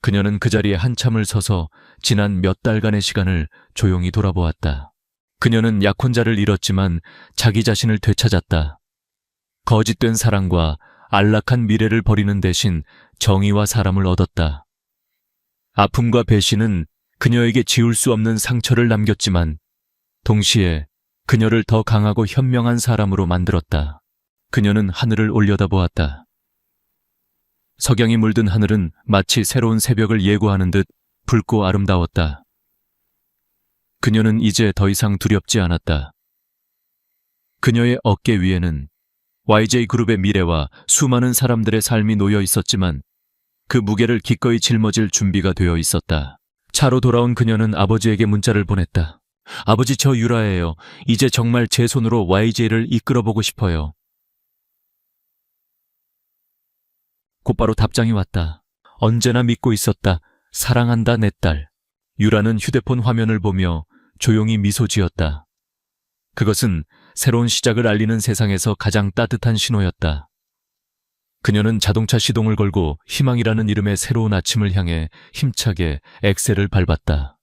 그녀는 그 자리에 한참을 서서 지난 몇 달간의 시간을 조용히 돌아보았다. 그녀는 약혼자를 잃었지만 자기 자신을 되찾았다. 거짓된 사랑과 안락한 미래를 버리는 대신 정의와 사람을 얻었다. 아픔과 배신은 그녀에게 지울 수 없는 상처를 남겼지만 동시에 그녀를 더 강하고 현명한 사람으로 만들었다. 그녀는 하늘을 올려다보았다. 석양이 물든 하늘은 마치 새로운 새벽을 예고하는 듯 붉고 아름다웠다. 그녀는 이제 더 이상 두렵지 않았다. 그녀의 어깨 위에는 YJ그룹의 미래와 수많은 사람들의 삶이 놓여 있었지만 그 무게를 기꺼이 짊어질 준비가 되어 있었다. 차로 돌아온 그녀는 아버지에게 문자를 보냈다. 아버지, 저 유라예요. 이제 정말 제 손으로 YJ를 이끌어보고 싶어요. 곧바로 답장이 왔다. 언제나 믿고 있었다. 사랑한다, 내 딸. 유라는 휴대폰 화면을 보며 조용히 미소 지었다. 그것은 새로운 시작을 알리는 세상에서 가장 따뜻한 신호였다. 그녀는 자동차 시동을 걸고 희망이라는 이름의 새로운 아침을 향해 힘차게 엑셀을 밟았다.